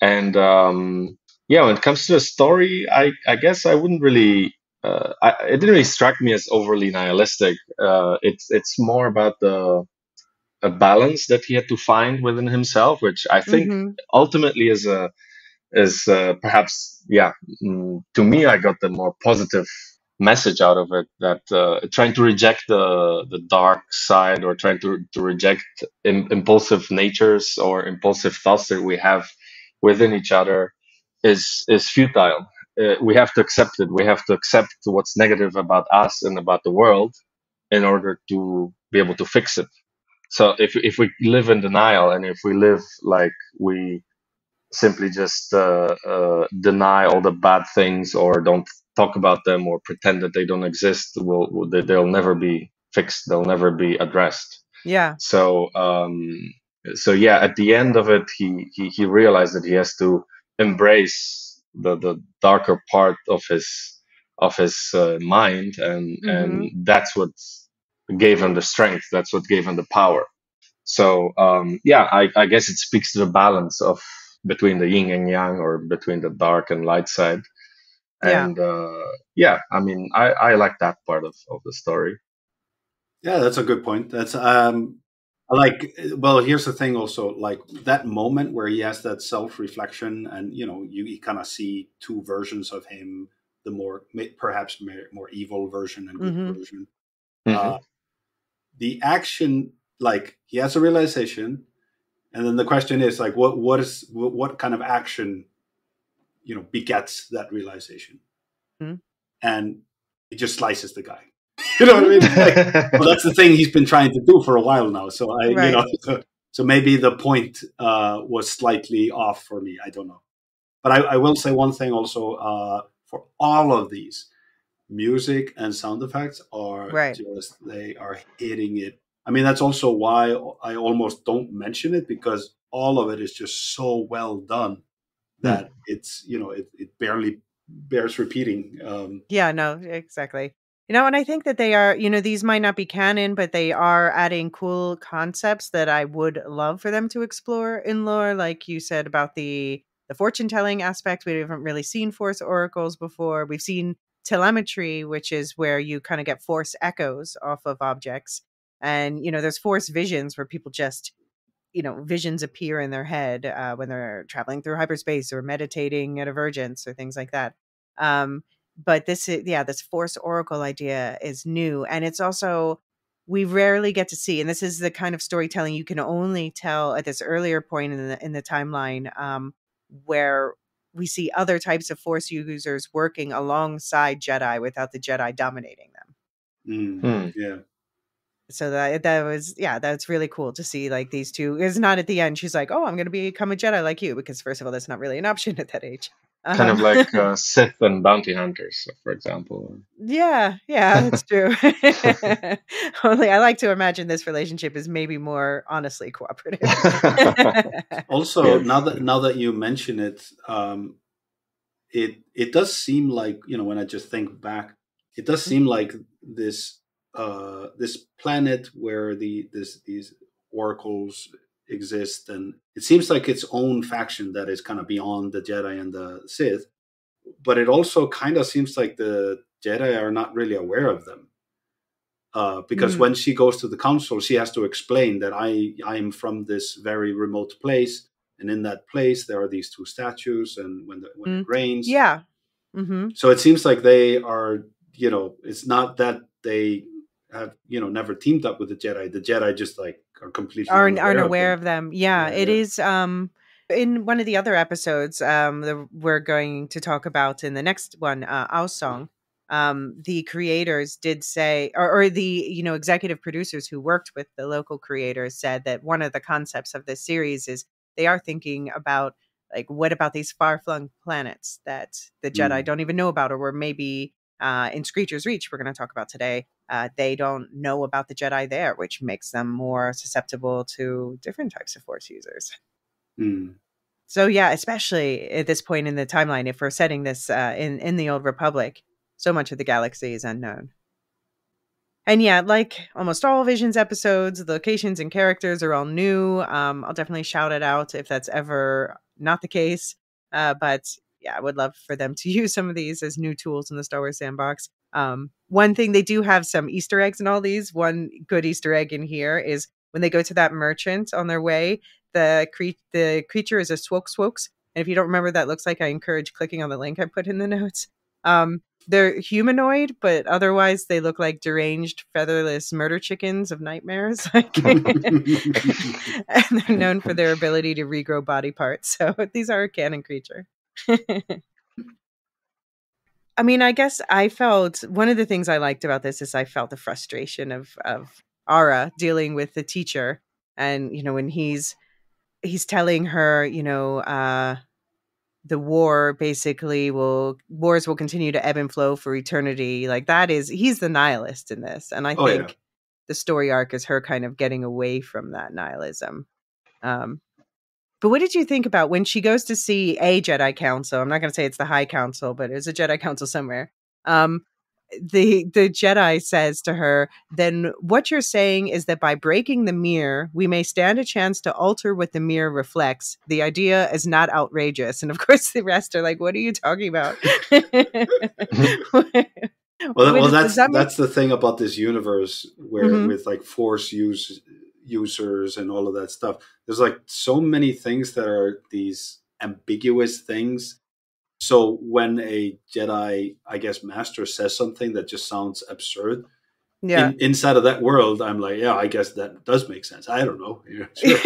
And when it comes to the story, I guess I wouldn't really. It didn't really strike me as overly nihilistic. It's more about a balance that he had to find within himself, which I think ultimately is perhaps to me, I got the more positive message out of it, that trying to reject the dark side, or trying to reject impulsive natures or impulsive thoughts that we have within each other is futile. We have to accept it. We have to accept what's negative about us and about the world in order to be able to fix it. So if we live in denial, and if we live like we simply just deny all the bad things, or don't talk about them, or pretend that they don't exist, they'll never be fixed. They'll never be addressed. Yeah. So yeah, at the end of it, he realized that he has to embrace the darker part of his mind, and that's what gave him the strength. That's what gave him the power. So yeah, I guess it speaks to the balance of between the yin and yang, or between the dark and light side. And yeah, I mean, I like that part of the story. Yeah, that's a good point. That's well, here's the thing also, like that moment where he has that self-reflection, and you kind of see two versions of him, the more perhaps more evil version and good version. The action, like he has a realization, and then the question is like, what kind of action begets that realization? And he just slices the guy. You know what I mean? Like, well, that's the thing he's been trying to do for a while now. So so maybe the point was slightly off for me. I don't know. But I will say one thing also, for all of these, music and sound effects are they are hitting it. I mean, that's also why I almost don't mention it, because all of it is just so well done that it's, it barely bears repeating. Yeah, no, exactly. And I think that they are, these might not be canon, but they are adding cool concepts that I would love for them to explore in lore. Like you said about the fortune telling aspect. We haven't really seen force oracles before. We've seen telemetry, which is where you kind of get force echoes off of objects. And, there's force visions where people just, visions appear in their head when they're traveling through hyperspace or meditating at a vergence or things like that. But this force oracle idea is new. And it's also, we rarely get to see, and this is the kind of storytelling you can only tell at this earlier point in the timeline, where we see other types of force users working alongside Jedi without the Jedi dominating them. Yeah. So that was, that's really cool to see, like, these two. It's not at the end she's like, oh, I'm going to become a Jedi like you, because first of all, that's not really an option at that age. Kind of like Sith and bounty hunters, for example. Yeah, that's true. Only I like to imagine this relationship is maybe more honestly cooperative. Also, now that you mention it, it does seem like, when I just think back, it does seem like this planet where these oracles exist, and it seems like its own faction that is kind of beyond the Jedi and the Sith, but it also kind of seems like the Jedi are not really aware of them, because when she goes to the council, she has to explain that I'm from this very remote place, and in that place there are these two statues, and when it rains, so it seems like they are, it's not that they have never teamed up with the Jedi just like are completely aren't aware of them. It is in one of the other episodes we're going to talk about in the next one, Our Song, the creators did say, or the executive producers who worked with the local creators said that one of the concepts of this series is they are thinking about, like, what about these far-flung planets that the Jedi don't even know about, or maybe in Screecher's Reach, we're going to talk about today, they don't know about the Jedi there, which makes them more susceptible to different types of Force users. So yeah, especially at this point in the timeline, if we're setting this in the Old Republic, so much of the galaxy is unknown. And yeah, like almost all Visions episodes, the locations and characters are all new. I'll definitely shout it out if that's ever not the case. But yeah, I would love for them to use some of these as new tools in the Star Wars sandbox. One thing, they do have some Easter eggs in all these. One good Easter egg in here is when they go to that merchant on their way, the creature is a Swokes. And if you don't remember what that looks like, I encourage clicking on the link I put in the notes. they're humanoid, but otherwise they look like deranged, featherless murder chickens of nightmares. And they're known for their ability to regrow body parts. So these are a canon creature. I mean, I guess I felt one of the things I liked about this is I felt the frustration of Ara dealing with the teacher. And, when he's telling her, the war basically wars will continue to ebb and flow for eternity. Like he's the nihilist in this. And I think the story arc is her kind of getting away from that nihilism. But what did you think about when she goes to see a Jedi Council? I'm not going to say it's the High Council, but it's a Jedi Council somewhere. The Jedi says to her, then what you're saying is that by breaking the mirror, we may stand a chance to alter what the mirror reflects. The idea is not outrageous. And of course, the rest are like, what are you talking about? Well, that's the thing about this universe where with like Force users and all of that stuff. There's like so many things that are these ambiguous things. So when a Jedi, I guess, master says something that just sounds absurd, inside of that world, I'm like, yeah, I guess that does make sense. I don't know. Yeah, sure.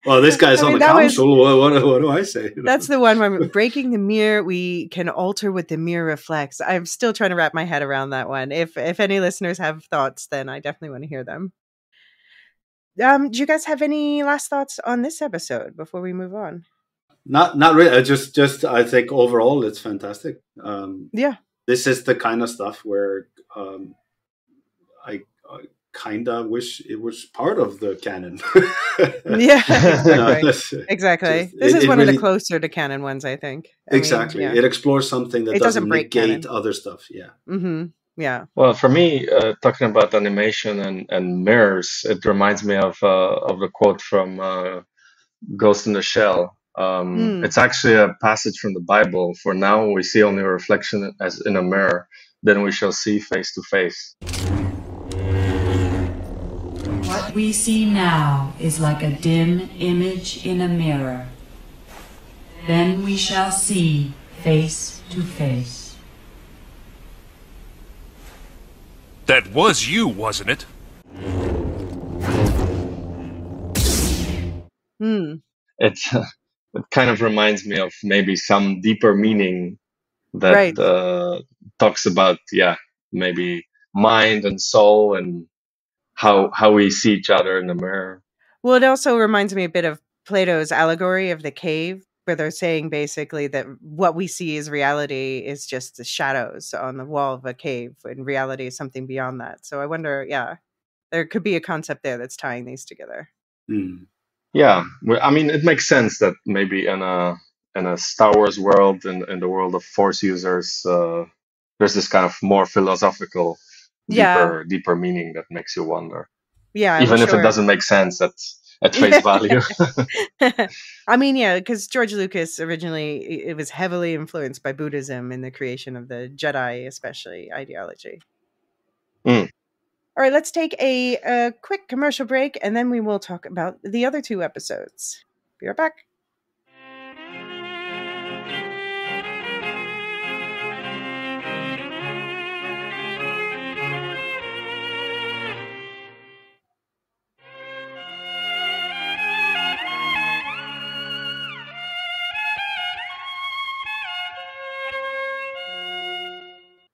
Well, this guy's on the council. What do I say? That's the one where breaking the mirror, we can alter what the mirror reflects. I'm still trying to wrap my head around that one. If any listeners have thoughts, then I definitely want to hear them. Do you guys have any last thoughts on this episode before we move on? Not really. Just I think overall it's fantastic. This is the kind of stuff where I kind of wish it was part of the canon. Exactly. This is one of the closer to canon ones, I think. Exactly. It explores something that doesn't negate canon. Other stuff. Yeah. Mm-hmm. Yeah. Well, for me, talking about animation and mirrors, it reminds me of the quote from Ghost in the Shell. It's actually a passage from the Bible. For now, we see only a reflection as in a mirror. Then we shall see face to face. What we see now is like a dim image in a mirror. Then we shall see face to face. That was you, wasn't it? It kind of reminds me of maybe some deeper meaning that talks about, maybe mind and soul and how we see each other in the mirror. Well, it also reminds me a bit of Plato's allegory of the cave, where they're saying basically that what we see as reality is just the shadows on the wall of a cave, and reality is something beyond that. So I wonder, there could be a concept there that's tying these together. Yeah, I mean, it makes sense that maybe in a Star Wars world, in the world of Force users, there's this kind of more philosophical, deeper meaning that makes you wonder. Yeah, even if it doesn't make sense at face value. I mean, because George Lucas originally, it was heavily influenced by Buddhism in the creation of the Jedi, especially ideology. All right, let's take a quick commercial break, and then we will talk about the other two episodes. Be right back.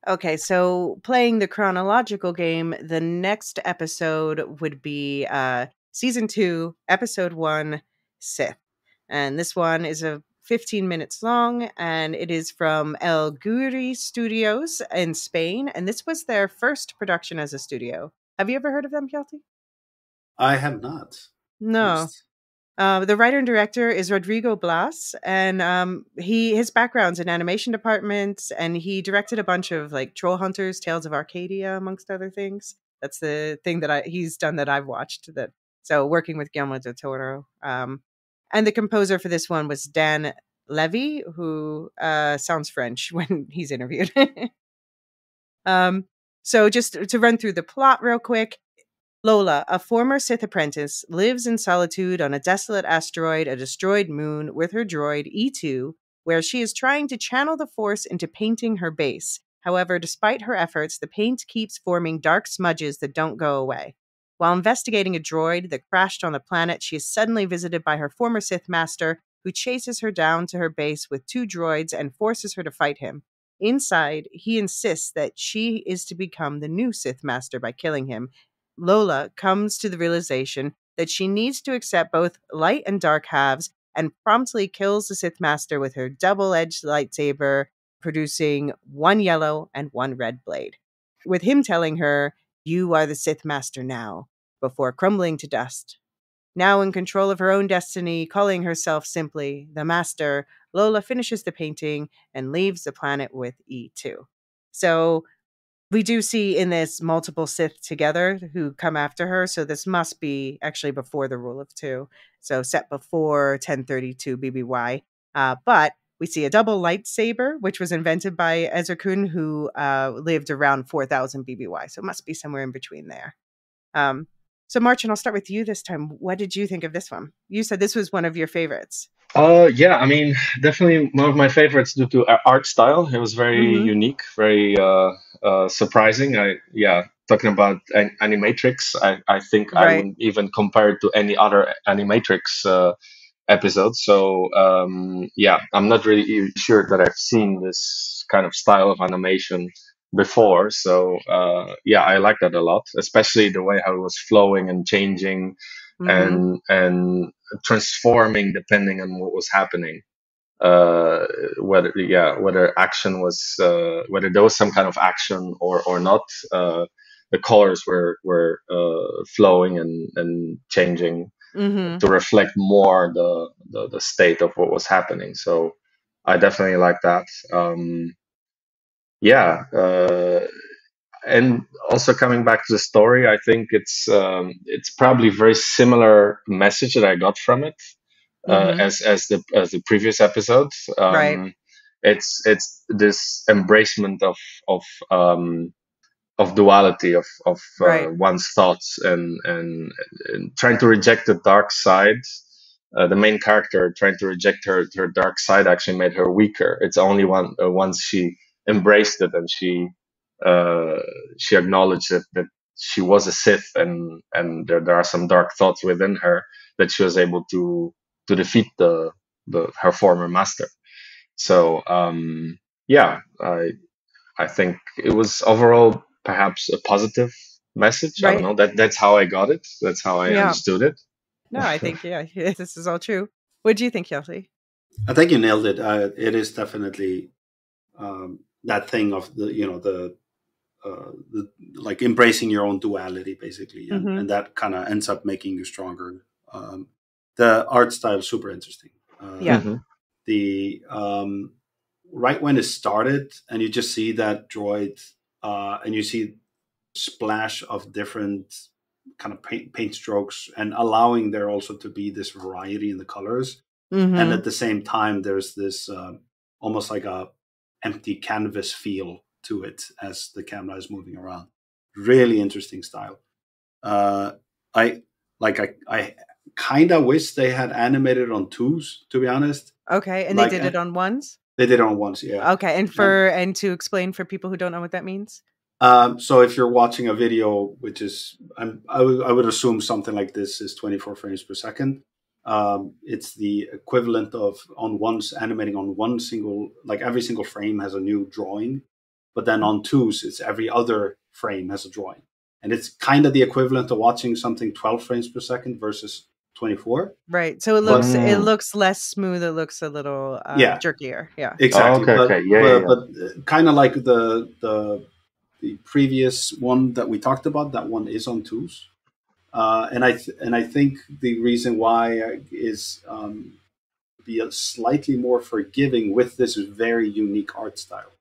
Okay, so playing the chronological game, the next episode would be Season 2, Episode 1, Sith. And this one is 15 minutes long, and it is from El Guri Studios in Spain. And this was their first production as a studio. Have you ever heard of them, Hjalti? I have not. No. The writer and director is Rodrigo Blas, and his background's in animation departments, and he directed a bunch of like Troll Hunters, Tales of Arcadia, amongst other things. That's the thing that he's done that I've watched. So working with Guillermo del Toro, and the composer for this one was Dan Levy, who sounds French when he's interviewed. So just to run through the plot real quick. Lola, a former Sith apprentice, lives in solitude on a desolate asteroid, a destroyed moon, with her droid, E2, where she is trying to channel the Force into painting her base. However, despite her efforts, the paint keeps forming dark smudges that don't go away. While investigating a droid that crashed on the planet, she is suddenly visited by her former Sith master, who chases her down to her base with 2 droids and forces her to fight him. Inside, he insists that she is to become the new Sith master by killing him. Lola comes to the realization that she needs to accept both light and dark halves and promptly kills the Sith master with her double-edged lightsaber, producing 1 yellow and 1 red blade. With him telling her, "You are the Sith master now," before crumbling to dust. Now in control of her own destiny, calling herself simply the Master, Lola finishes the painting and leaves the planet with E2. So we do see in this multiple Sith together who come after her. So this must be actually before the Rule of 2. So set before 1032 BBY. But we see a double lightsaber, which was invented by Ezra Kun, who lived around 4000 BBY. So it must be somewhere in between there. So Marcin, I'll start with you this time. What did you think of this one? You said this was one of your favorites. Yeah, I mean, definitely one of my favorites due to art style. It was very unique, very surprising. Talking about Animatrix, I think I wouldn't even compare it to any other Animatrix episode. So I'm not really sure that I've seen this kind of style of animation before. So I like that a lot, especially the way how it was flowing and changing and transforming depending on what was happening. Whether action was whether there was some kind of action or not. The colors were flowing and changing to reflect more the state of what was happening. So I definitely like that. And also coming back to the story, I think it's probably a very similar message that I got from it as the previous episodes. It's this embracement of duality of one's thoughts and trying to reject the dark side. The main character trying to reject her dark side actually made her weaker. It's only once she embraced it and she acknowledged that she was a Sith and there are some dark thoughts within her that she was able to defeat her former master. So I think it was overall perhaps a positive message. I don't know. That's how I got it. That's how I understood it. No, I think this is all true. What do you think, Hjalti? I think you nailed it. It is definitely that thing of the like embracing your own duality, basically, and that kind of ends up making you stronger. The art style is super interesting. The right when it started, and you just see that droid, and you see splash of different kind of paint strokes, and allowing there also to be this variety in the colors, and at the same time, there's this almost like a empty canvas feel to it as the camera is moving around. Really interesting style. I kind of wish they had animated on 2s, to be honest. Okay, and they did it on 1s? They did it on 1s, yeah. Okay, and to explain for people who don't know what that means? So if you're watching a video, which is, I would assume something like this is 24 frames per second. It's the equivalent of on 1s animating on one single, like every single frame has a new drawing. But then on 2s, it's every other frame has a drawing. And it's kind of the equivalent of watching something 12 frames per second versus 24. Right. So it looks less smooth. It looks a little jerkier. Yeah. Exactly. Oh, but kind of like the previous one that we talked about, that one is on 2s. And I think the reason why is be a slightly more forgiving with this very unique art style.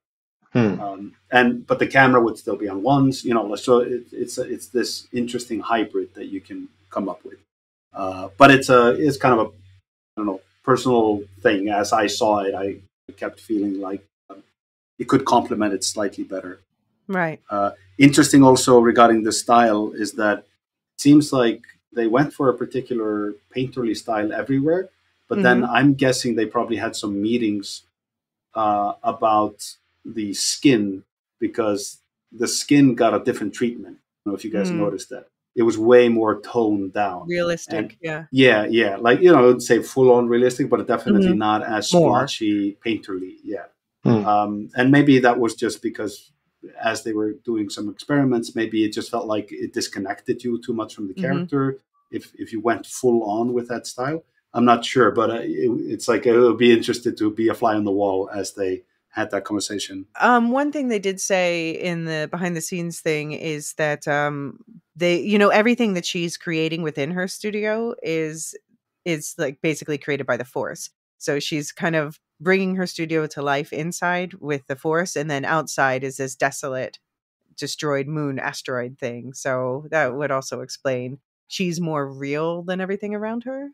But the camera would still be on 1s, so it's this interesting hybrid that you can come up with. But it's kind of a personal thing. As I saw it, I kept feeling like it could complement it slightly better. Right. Interesting also regarding the style is that it seems like they went for a particular painterly style everywhere, but then I'm guessing they probably had some meetings about the skin, because the skin got a different treatment. I don't know if you guys noticed that. It was way more toned down. Realistic, and, yeah. Like, I would say full-on realistic, but definitely not as splotchy, painterly. Yeah. And maybe that was just because as they were doing some experiments, maybe it just felt like it disconnected you too much from the character if you went full on with that style. I'm not sure, but it's like I would be interested to be a fly on the wall as they had that conversation. One thing they did say in the behind the scenes thing is that they, everything that she's creating within her studio is like basically created by the Force. So she's kind of bringing her studio to life inside with the Force, and then outside is this desolate, destroyed moon asteroid thing. So that would also explain she's more real than everything around her.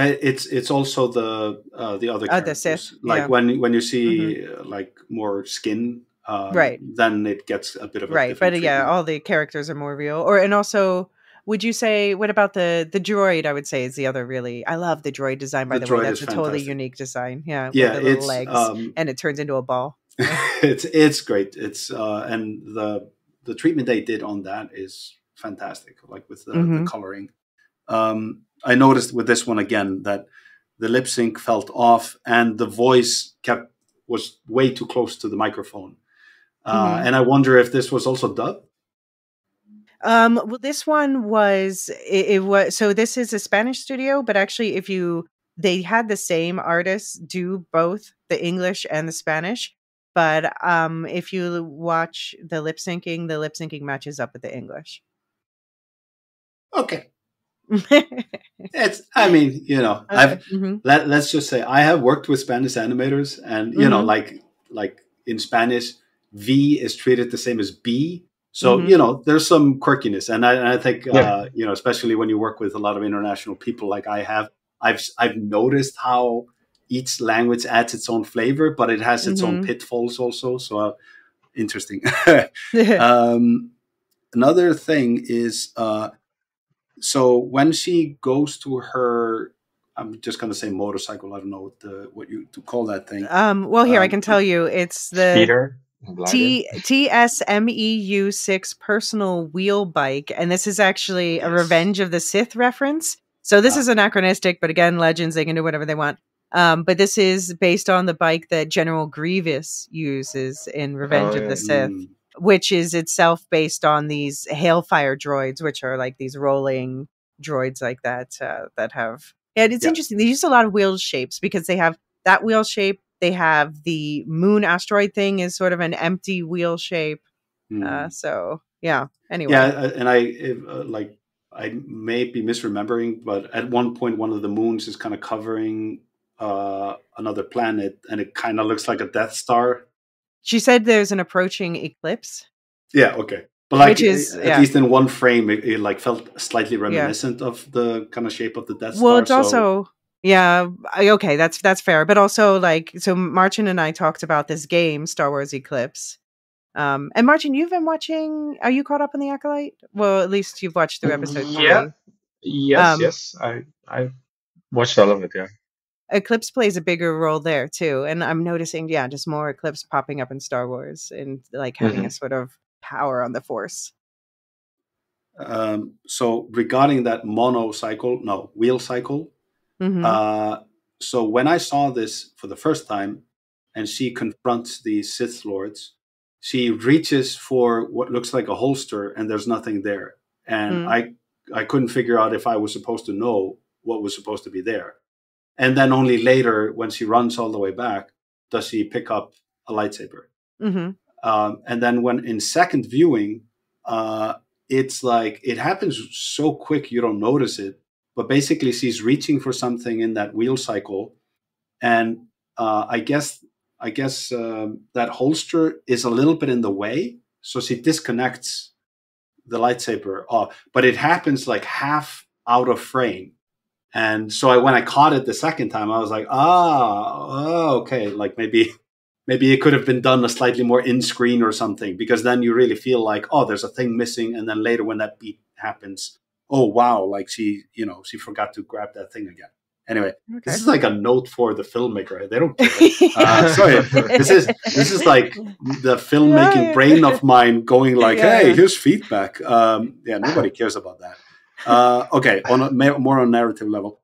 It's also the other characters. The Sith, like when you see like more skin, right? Then it gets a bit of a right. different But treatment. all the characters are more real. And also, would you say, what about the droid? I would say is the other really. I love the droid design. By the way, that's a totally unique design. Yeah, with the little legs, and it turns into a ball. It's great. It's and the treatment they did on that is fantastic. Like with the coloring. I noticed with this one again that the lip sync felt off and the voice was way too close to the microphone. And I wonder if this was also dubbed. Well, this one was it was so this is a Spanish studio, but actually they had the same artists do both the English and the Spanish. But if you watch the lip syncing matches up with the English. Okay. It's, I mean, let's just say I have worked with Spanish animators, and like in Spanish, V is treated the same as B. So there's some quirkiness, and I think especially when you work with a lot of international people, like I have, I've noticed how each language adds its own flavor, but it has its own pitfalls also. So interesting. Another thing is. So when she goes to her, I'm just going to say motorcycle. I don't know what you to call that thing. Well, here I can tell you, it's the TSMEU 6 personal wheel bike, and this is actually a Revenge of the Sith reference. So this is anachronistic, but again, Legends, they can do whatever they want. But this is based on the bike that General Grievous uses in Revenge of the Sith. Which is itself based on these Hailfire droids, which are like these rolling droids like that that have. Yeah, it's interesting. They use a lot of wheel shapes because they have that wheel shape. They have the moon asteroid thing is sort of an empty wheel shape. So yeah. Anyway, and I may be misremembering, but at one point one of the moons is kind of covering another planet, and it kind of looks like a Death Star. She said there's an approaching eclipse. Yeah, okay. But like, at least in one frame, it like felt slightly reminiscent of the kind of shape of the Death Star. Well, it's also, okay, that's fair. But also, like, so Marcin and I talked about this game, Star Wars Eclipse. And Marcin, you've been watching, are you caught up on the Acolyte? Well, at least you've watched through episode 3. Yes. I watched all of it, yeah. Eclipse plays a bigger role there too, and I'm noticing, just more Eclipse popping up in Star Wars and like having a sort of power on the Force. So regarding that wheel cycle. So when I saw this for the first time, and she confronts the Sith Lords, she reaches for what looks like a holster, and there's nothing there, and I couldn't figure out if I was supposed to know what was supposed to be there. And then only later, when she runs all the way back, does she pick up a lightsaber. And then when in second viewing, it's like it happens so quick you don't notice it. But basically, she's reaching for something in that wheel cycle, and I guess that holster is a little bit in the way, so she disconnects the lightsaber. But it happens like half out of frame. And so when I caught it the second time, I was like, okay. Like maybe it could have been done a slightly more in screen or something, because then you really feel like, there's a thing missing. And then later when that beat happens, oh, wow. Like she forgot to grab that thing again. Anyway, This is like a note for the filmmaker. They don't care. Sorry, this is like the filmmaking brain of mine going like, "Hey, here's feedback." Nobody cares about that. Okay, on a more on narrative level,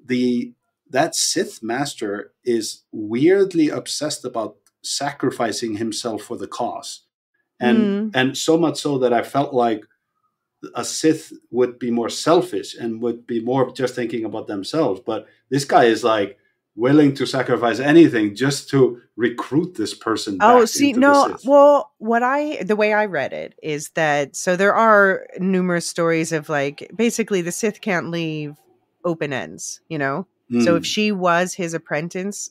that Sith master is weirdly obsessed about sacrificing himself for the cause, and so much so that I felt like a Sith would be more selfish and would be more just thinking about themselves. But this guy is like willing to sacrifice anything just to recruit this person back into the Sith. Well, the way I read it is that, so there are numerous stories of like, basically the Sith can't leave open ends, you know? So if she was his apprentice,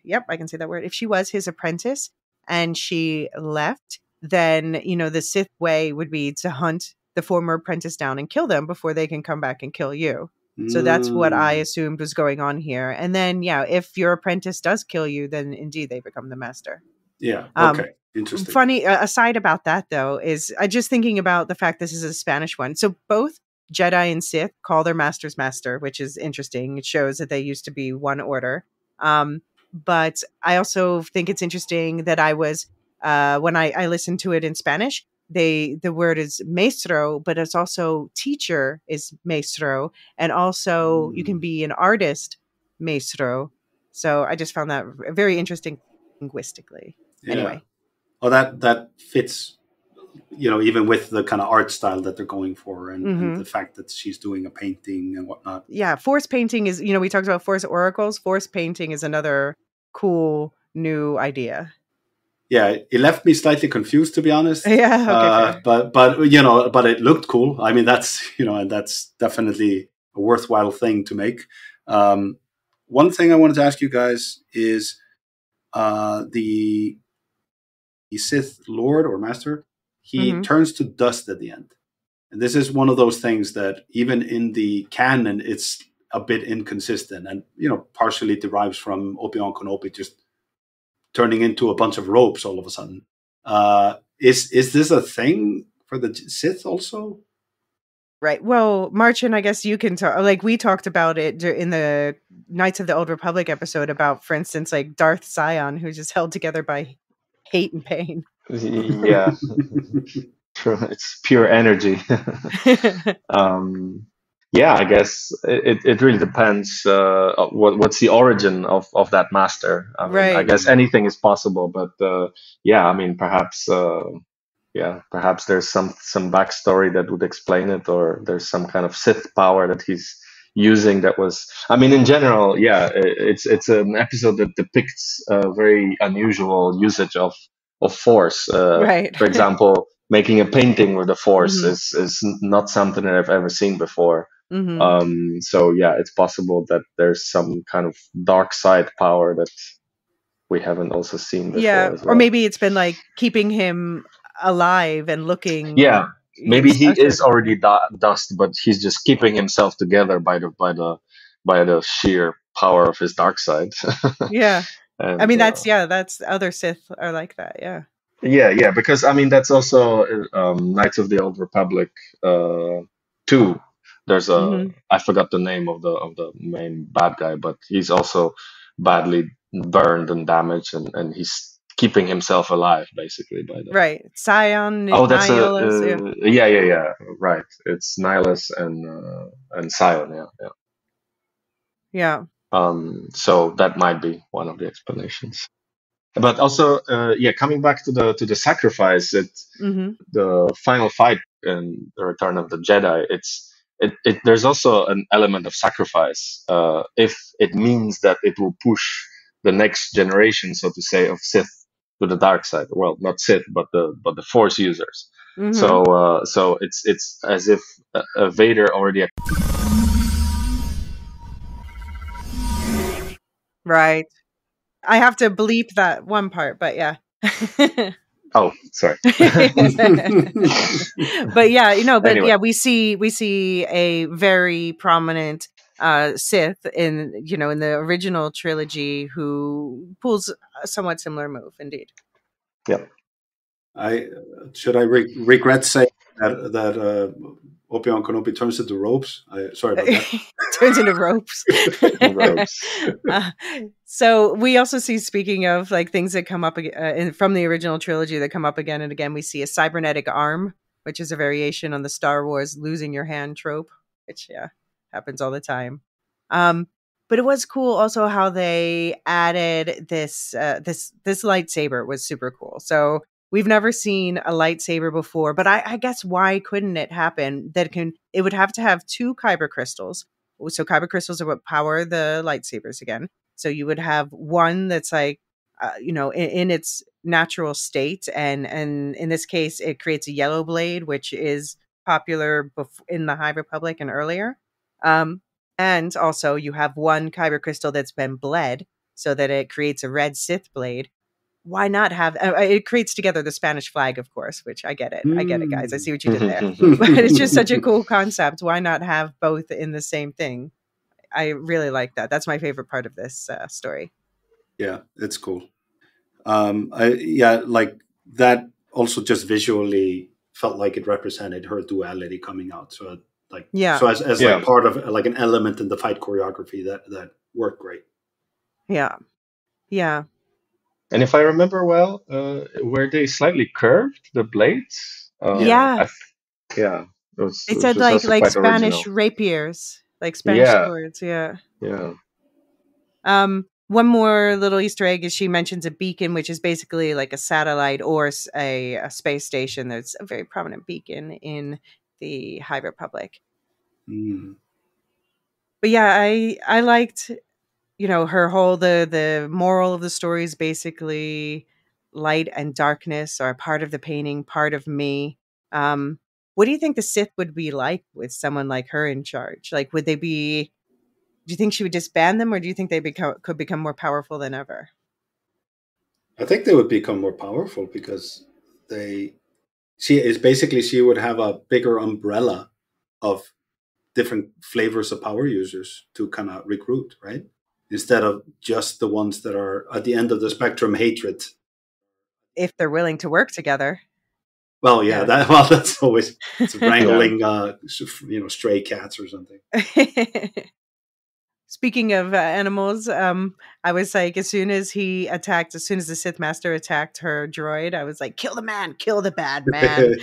yep, I can say that word. If she was his apprentice and she left, then, you know, the Sith way would be to hunt the former apprentice down and kill them before they can come back and kill you. So that's what I assumed was going on here. And then, if your apprentice does kill you, then indeed they become the master. Yeah. Okay. Interesting. Funny aside about that, though, is I just thinking about the fact this is a Spanish one. So both Jedi and Sith call their masters master, which is interesting. It shows that they used to be one order. But I also think it's interesting that I was, when I listened to it in Spanish, the word is maestro, but it's also teacher is maestro. And also you can be an artist, maestro. So I just found that very interesting linguistically. Yeah. Anyway. Oh, that fits, you know, even with the kind of art style that they're going for and the fact that she's doing a painting and whatnot. Yeah. Force painting is, you know, we talked about force oracles. Force painting is another cool new idea. Yeah, it left me slightly confused, to be honest. Yeah, okay, but it looked cool. I mean, that's, you know, and that's definitely a worthwhile thing to make. One thing I wanted to ask you guys is the Sith Lord or Master, he turns to dust at the end. And this is one of those things that even in the canon, it's a bit inconsistent and, you know, partially derives from Obi-Wan Kenobi just turning into a bunch of ropes all of a sudden. Is this a thing for the Sith also? Right. Well, Marcin, I guess you can talk. Like we talked about it in the Knights of the Old Republic episode about, for instance, like Darth Sion, who's just held together by hate and pain. Yeah, true. It's pure energy. Yeah, I guess it really depends. What's the origin of that master? I mean, right. I guess anything is possible, but I mean, perhaps there's some backstory that would explain it, or there's some kind of Sith power that he's using that was. I mean, in general, it's an episode that depicts a very unusual usage of Force. Right. For example, making a painting with the Force is not something that I've ever seen before. So it's possible that there's some kind of dark side power that we haven't also seen before. Yeah, as well. Or maybe it's been like keeping him alive and looking. Yeah, maybe he is already dust, but he's just keeping himself together by the sheer power of his dark side. Yeah, and, I mean that's other Sith are like that. Yeah. Yeah, because I mean that's also Knights of the Old Republic 2. There's I forgot the name of the main bad guy, but he's also badly burned and damaged, and he's keeping himself alive basically by the right. Sion. Oh, that's Nihilus, yeah. Right. It's Nihilus and Sion. Yeah. So that might be one of the explanations. But also, coming back to the sacrifice, the final fight in the Return of the Jedi, there's also an element of sacrifice if it means that it will push the next generation, so to say, of Sith to the dark side. Well, not Sith, but the Force users. So it's as if Vader already. Right. I have to bleep that one part, but yeah. Oh, sorry. But anyway. We see a very prominent Sith in the original trilogy who pulls a somewhat similar move, indeed. Yep. Regret saying that Obi-Wan Kenobi turns into ropes. Sorry about that. Turns into ropes. So we also see, speaking of like things that come up from the original trilogy that come up again and again, we see a cybernetic arm, which is a variation on the Star Wars losing your hand trope, which happens all the time. But it was cool also how they added this lightsaber was super cool. So we've never seen a lightsaber before, but I guess why couldn't it happen? It would have to have 2 kyber crystals. So kyber crystals are what power the lightsabers again. So you would have one that's like, in its natural state, and in this case, it creates a yellow blade, which is popular in the High Republic and earlier. And also, you have one kyber crystal that's been bled, so that it creates a red Sith blade. Why not have it creates together the Spanish flag, of course, which I get it. I get it, guys. I see what you did there. But it's just such a cool concept. Why not have both in the same thing? I really like that. That's my favorite part of this story. Yeah, it's cool. Like that also just visually felt like it represented her duality coming out. So so as like part of like an element in the fight choreography that worked great. Yeah. And if I remember well, were they slightly curved, the blades? It said like Spanish original. rapiers, like Spanish swords. Yeah. One more little Easter egg is she mentions a beacon, which is basically like a satellite or a space station. There's a very prominent beacon in the High Republic. But yeah, I liked, her whole, the moral of the story is basically light and darkness are part of the painting, part of me. What do you think the Sith would be like with someone like her in charge? Like, would they be... Do you think she would disband them, or do you think they could become more powerful than ever? I think they would become more powerful because she would have a bigger umbrella of different flavors of power users to kind of recruit, right? Instead of just the ones that are at the end of the spectrum, hatred. If they're willing to work together. Well, that's always wrangling, stray cats or something. Speaking of animals, I was like, as soon as the Sith Master attacked her droid, I was like, kill the man, kill the bad man.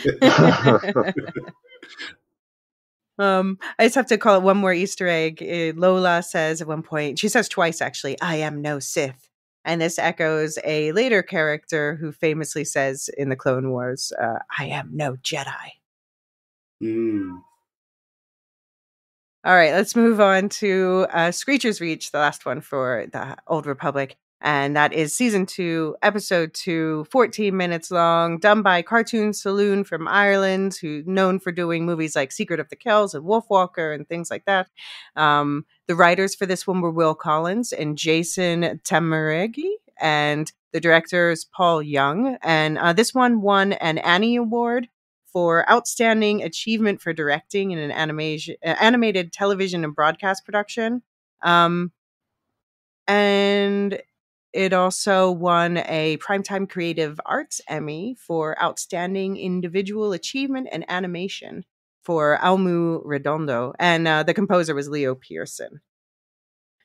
I just have to call it one more Easter egg. Lola says at one point, she says twice actually, I am no Sith. And this echoes a later character who famously says in the Clone Wars, I am no Jedi. All right, let's move on to Screecher's Reach, the last one for the Old Republic. And that is Season 2, Episode 2, 14 minutes long, done by Cartoon Saloon from Ireland, who's known for doing movies like Secret of the Kells and Wolfwalker and things like that. The writers for this one were Will Collins and Jason Temeregi, and the director is Paul Young. And this one won an Annie Award for Outstanding Achievement for Directing in an animated television and broadcast production. And it also won a Primetime Creative Arts Emmy for Outstanding Individual Achievement and Animation for Almu Redondo. And the composer was Leo Pearson.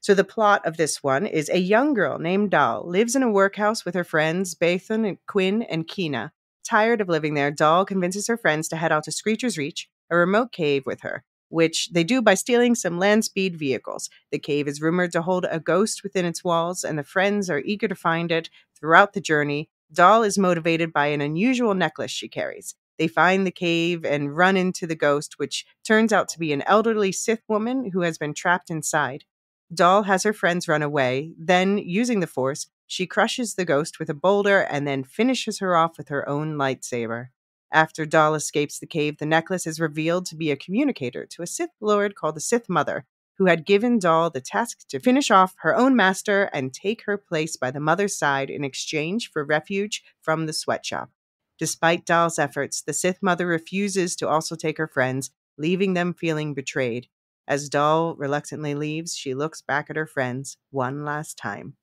So the plot of this one is a young girl named Dal lives in a workhouse with her friends Bathan and Quinn and Kina. Tired of living there, Dal convinces her friends to head out to Screecher's Reach, a remote cave, with her, which they do by stealing some land speed vehicles. The cave is rumored to hold a ghost within its walls, and the friends are eager to find it. Throughout the journey, Dal is motivated by an unusual necklace she carries. They find the cave and run into the ghost, which turns out to be an elderly Sith woman who has been trapped inside. Dal has her friends run away. Then, using the Force, she crushes the ghost with a boulder and then finishes her off with her own lightsaber. After Dal escapes the cave, the necklace is revealed to be a communicator to a Sith Lord called the Sith Mother, who had given Dal the task to finish off her own master and take her place by the Mother's side in exchange for refuge from the sweatshop. Despite Dal's efforts, the Sith Mother refuses to also take her friends, leaving them feeling betrayed. As Dal reluctantly leaves, she looks back at her friends one last time.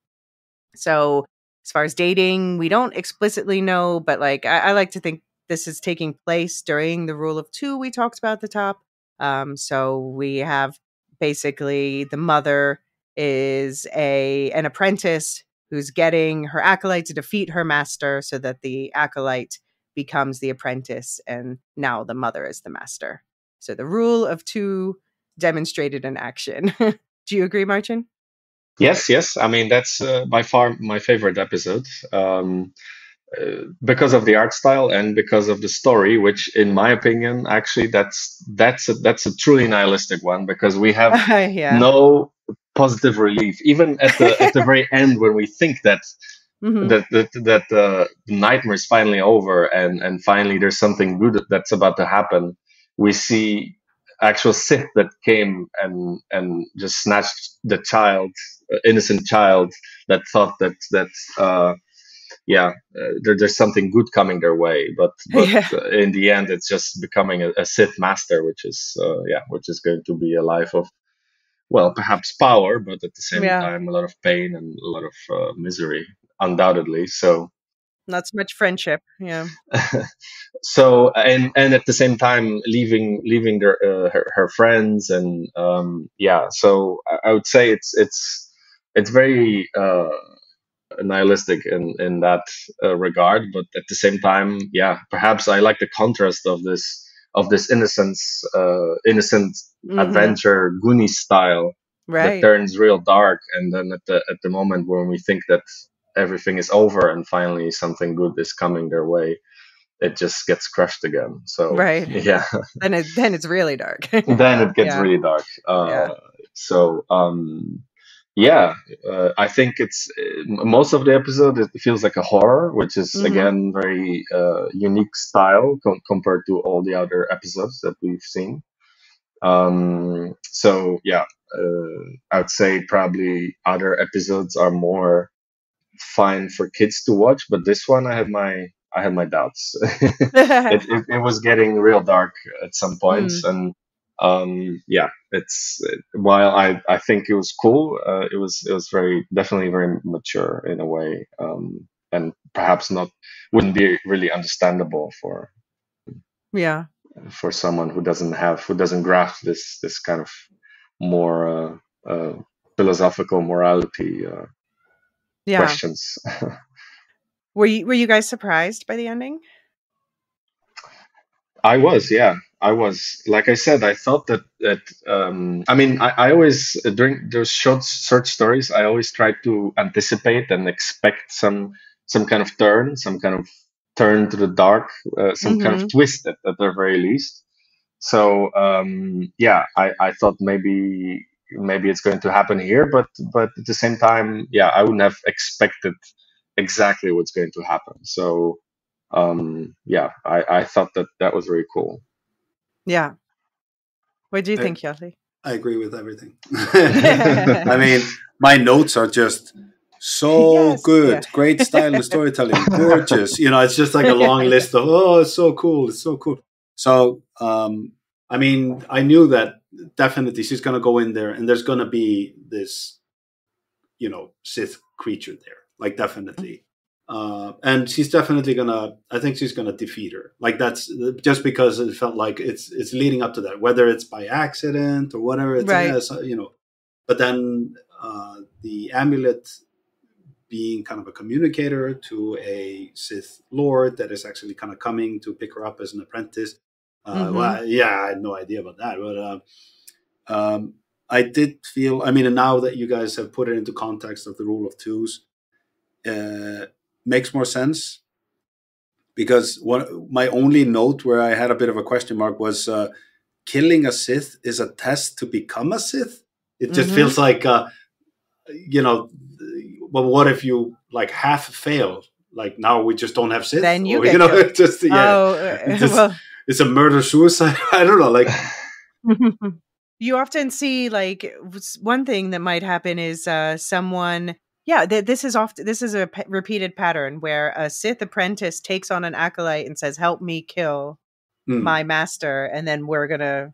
So, as far as dating, we don't explicitly know, but I like to think this is taking place during the Rule of Two we talked about at the top. So we have basically the mother is an apprentice who's getting her acolyte to defeat her master so that the acolyte becomes the apprentice, and now the mother is the master. So the rule of two demonstrated in action. Do you agree, Marcin? Yes. I mean, that's by far my favorite episode. Because of the art style and because of the story, which, in my opinion, actually that's a truly nihilistic one, because we have no positive relief, even at the very end, when we think that the nightmare is finally over and finally there's something good that's about to happen. We see actual Sith that came and just snatched the child, innocent child, that thought that there's something good coming their way, but in the end, it's just becoming a Sith master, which is going to be a life of, well, perhaps power, but at the same time, a lot of pain and a lot of misery, undoubtedly. So not so much friendship, yeah. So and at the same time, leaving their her friends, and So I would say it's very nihilistic in that regard, but at the same time, perhaps I like the contrast of this innocent adventure Goonies style that turns real dark, and then at the moment when we think that everything is over and finally something good is coming their way, it just gets crushed again. So then it's really dark. Then it gets really dark. I think it's most of the episode, it feels like a horror, which is again very unique style compared to all the other episodes that we've seen. I would say probably other episodes are more fine for kids to watch, but this one I had my doubts. it was getting real dark at some points, and while I think it was cool, it was definitely very mature in a way, and perhaps wouldn't be really understandable for someone who doesn't grasp this kind of more philosophical morality questions. Were you guys surprised by the ending? I was. Like I said, I thought that I mean, I always, during those short stories, I always try to anticipate and expect some kind of turn to the dark, some kind of twist at the very least. So I thought maybe it's going to happen here, but at the same time, I wouldn't have expected exactly what's going to happen. So I thought that was very cool. Yeah. What do you think, Hjalti? I agree with everything. I mean, my notes are just so good. Yeah. Great style of storytelling. Gorgeous. It's just like a long list of, it's so cool. It's so cool. So, I mean, I knew that definitely she's going to go in there and there's going to be this, Sith creature there. Like, definitely. And she's definitely I think she's gonna defeat her. Like, that's just because it felt like it's leading up to that, whether it's by accident or whatever it is, But then the amulet being kind of a communicator to a Sith Lord that is actually kind of coming to pick her up as an apprentice. Well, I had no idea about that, but I did feel, I mean, and now that you guys have put it into context of the rule of twos, makes more sense, because my only note where I had a bit of a question mark was killing a Sith is a test to become a Sith. It just feels like, but what if you like half fail? Like, now we just don't have Sith. Then you get killed. Just it's a murder suicide. I don't know. Like, you often see, like, one thing that might happen is someone. Yeah, this is a repeated pattern where a Sith apprentice takes on an acolyte and says, "Help me kill my master," and then we're gonna,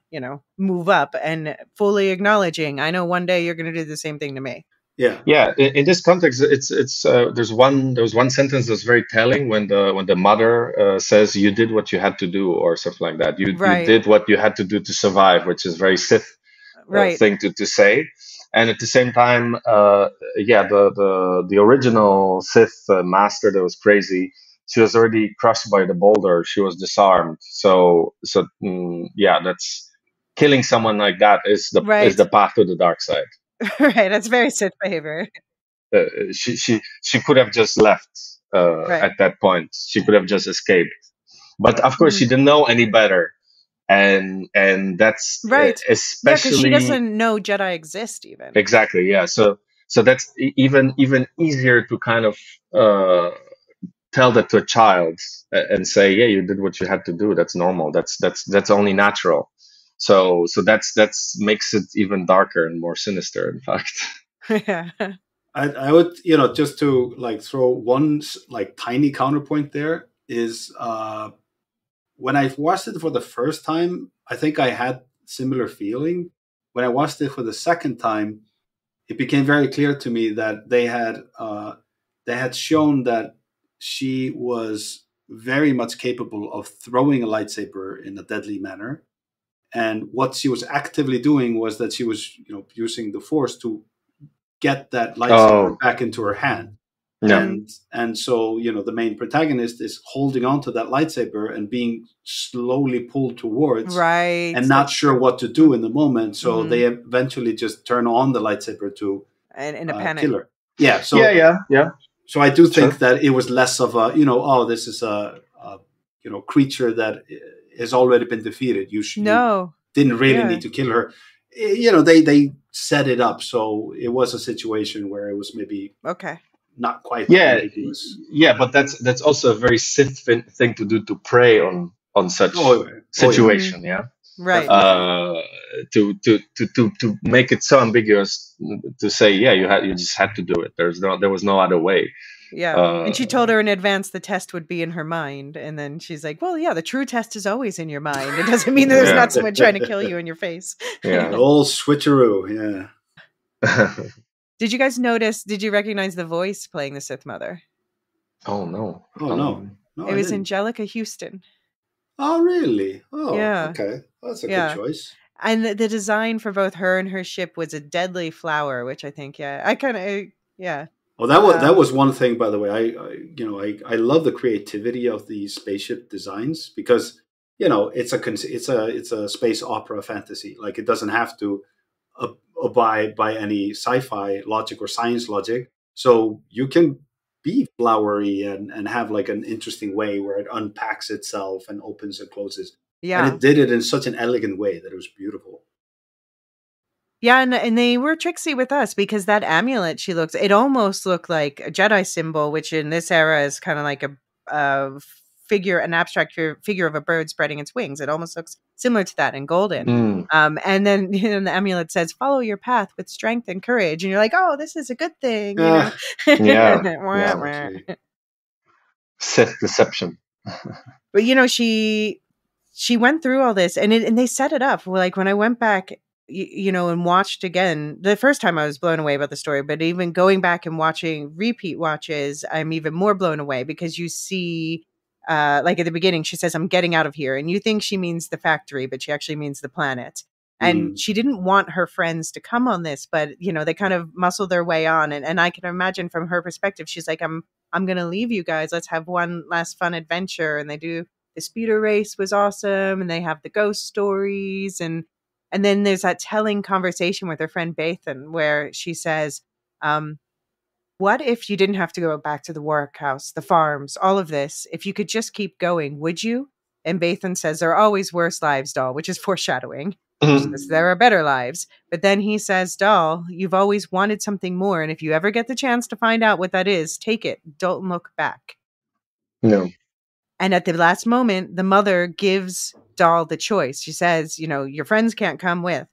move up and fully acknowledging, I know one day you're gonna do the same thing to me. Yeah. In this context, it's there's one sentence that's very telling when the mother says, "You did what you had to do," or something like that. You did what you had to do to survive, which is very Sith thing to say. And at the same time, the original Sith master that was crazy, she was already crushed by the boulder. She was disarmed. So that's killing someone like that is the path to the dark side. Right, that's very Sith behavior. She could have just left at that point. She could have just escaped, but of course she didn't know any better, and that's right. Especially because she doesn't know Jedi exist even. Exactly, yeah. So that's even easier to kind of tell that to a child and say, yeah, you did what you had to do. That's normal. That's only natural. So that's makes it even darker and more sinister, in fact. Yeah. I would, just to like throw one like tiny counterpoint there is when I watched it for the first time, I think I had similar feeling. When I watched it for the second time, it became very clear to me that they had shown that she was very much capable of throwing a lightsaber in a deadly manner. And what she was actively doing was that she was, using the Force to get that lightsaber back into her hand. Yeah. And so, the main protagonist is holding on to that lightsaber and being slowly pulled towards and not sure what to do in the moment. So they eventually just turn on the lightsaber to in a panic. Kill her. Yeah. So yeah. So I do think that it was less of a, this is a creature that has already been defeated. You didn't really need to kill her. They set it up, so it was a situation where it was maybe not quite ambiguous. Yeah, but that's also a very Sith thing to do, to prey on such situation. Yeah, right. To make it so ambiguous, to say you just had to do it. There was no other way. Yeah, and she told her in advance the test would be in her mind, and then she's like, "Well, yeah, the true test is always in your mind. It doesn't mean that there's not someone trying to kill you in your face." Yeah, the old switcheroo. Yeah. Did you guys notice? Did you recognize the voice playing the Sith Mother? Oh no! No, it was Angelica Houston. Oh really? Oh yeah. Okay, that's a good choice. And the design for both her and her ship was a deadly flower, which I think, Well, that was one thing, by the way. I love the creativity of these spaceship designs because it's a space opera fantasy. Like, it doesn't have to abide by any sci-fi logic or science logic. So you can be flowery and have like an interesting way where it unpacks itself and opens and closes. Yeah, and it did it in such an elegant way that it was beautiful. Yeah, and they were tricksy with us because that amulet it almost looked like a Jedi symbol, which in this era is kind of like a figure, an abstract figure of a bird spreading its wings. It almost looks similar to that in golden. And then the amulet says, "Follow your path with strength and courage," and you're like, "Oh, this is a good thing." Sith deception. But she went through all this, and they set it up. Like, when I went back, and watched again, the first time I was blown away about the story, but even going back and watching repeat watches, I'm even more blown away because you see, like at the beginning, she says, "I'm getting out of here." And you think she means the factory, but she actually means the planet. And she didn't want her friends to come on this, but, they kind of muscle their way on. And I can imagine from her perspective, she's like, I'm going to leave you guys. Let's have one last fun adventure. And they do. The speeder race was awesome. And they have the ghost stories. And then there's that telling conversation with her friend Bathan where she says, what if you didn't have to go back to the workhouse, the farms, all of this? If you could just keep going, would you? And Bathan says, "There are always worse lives, doll," which is foreshadowing. Says, "There are better lives." But then he says, "Doll, you've always wanted something more. And if you ever get the chance to find out what that is, take it. Don't look back." No. And at the last moment, the mother gives Doll the choice. She says, "Your friends can't come with.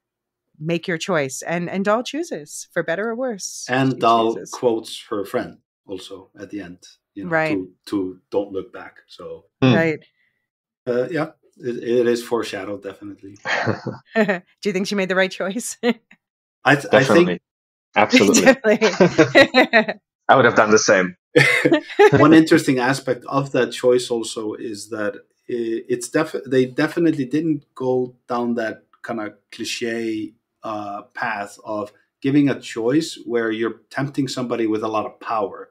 Make your choice." And Doll chooses, for better or worse. And Doll quotes her friend also at the end, right, to don't look back. So right. It is foreshadowed, definitely. Do you think she made the right choice? I think Absolutely. I would have done the same. One interesting aspect of that choice also is that they definitely didn't go down that kind of cliche path of giving a choice where you're tempting somebody with a lot of power.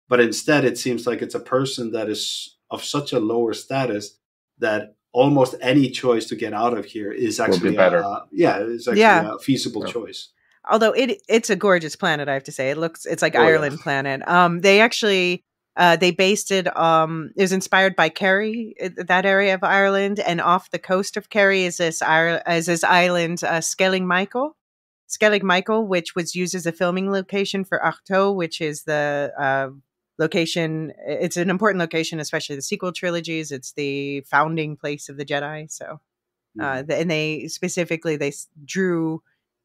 But instead, it seems like it's a person that is of such a lower status that almost any choice to get out of here is actually a feasible choice. Although it's a gorgeous planet, I have to say. It's like Ireland planet. They actually they based it. It was inspired by Kerry, that area of Ireland, and off the coast of Kerry is this island, Skellig Michael, which was used as a filming location for Artaud, which is the location. It's an important location, especially the sequel trilogies. It's the founding place of the Jedi. So, and they specifically drew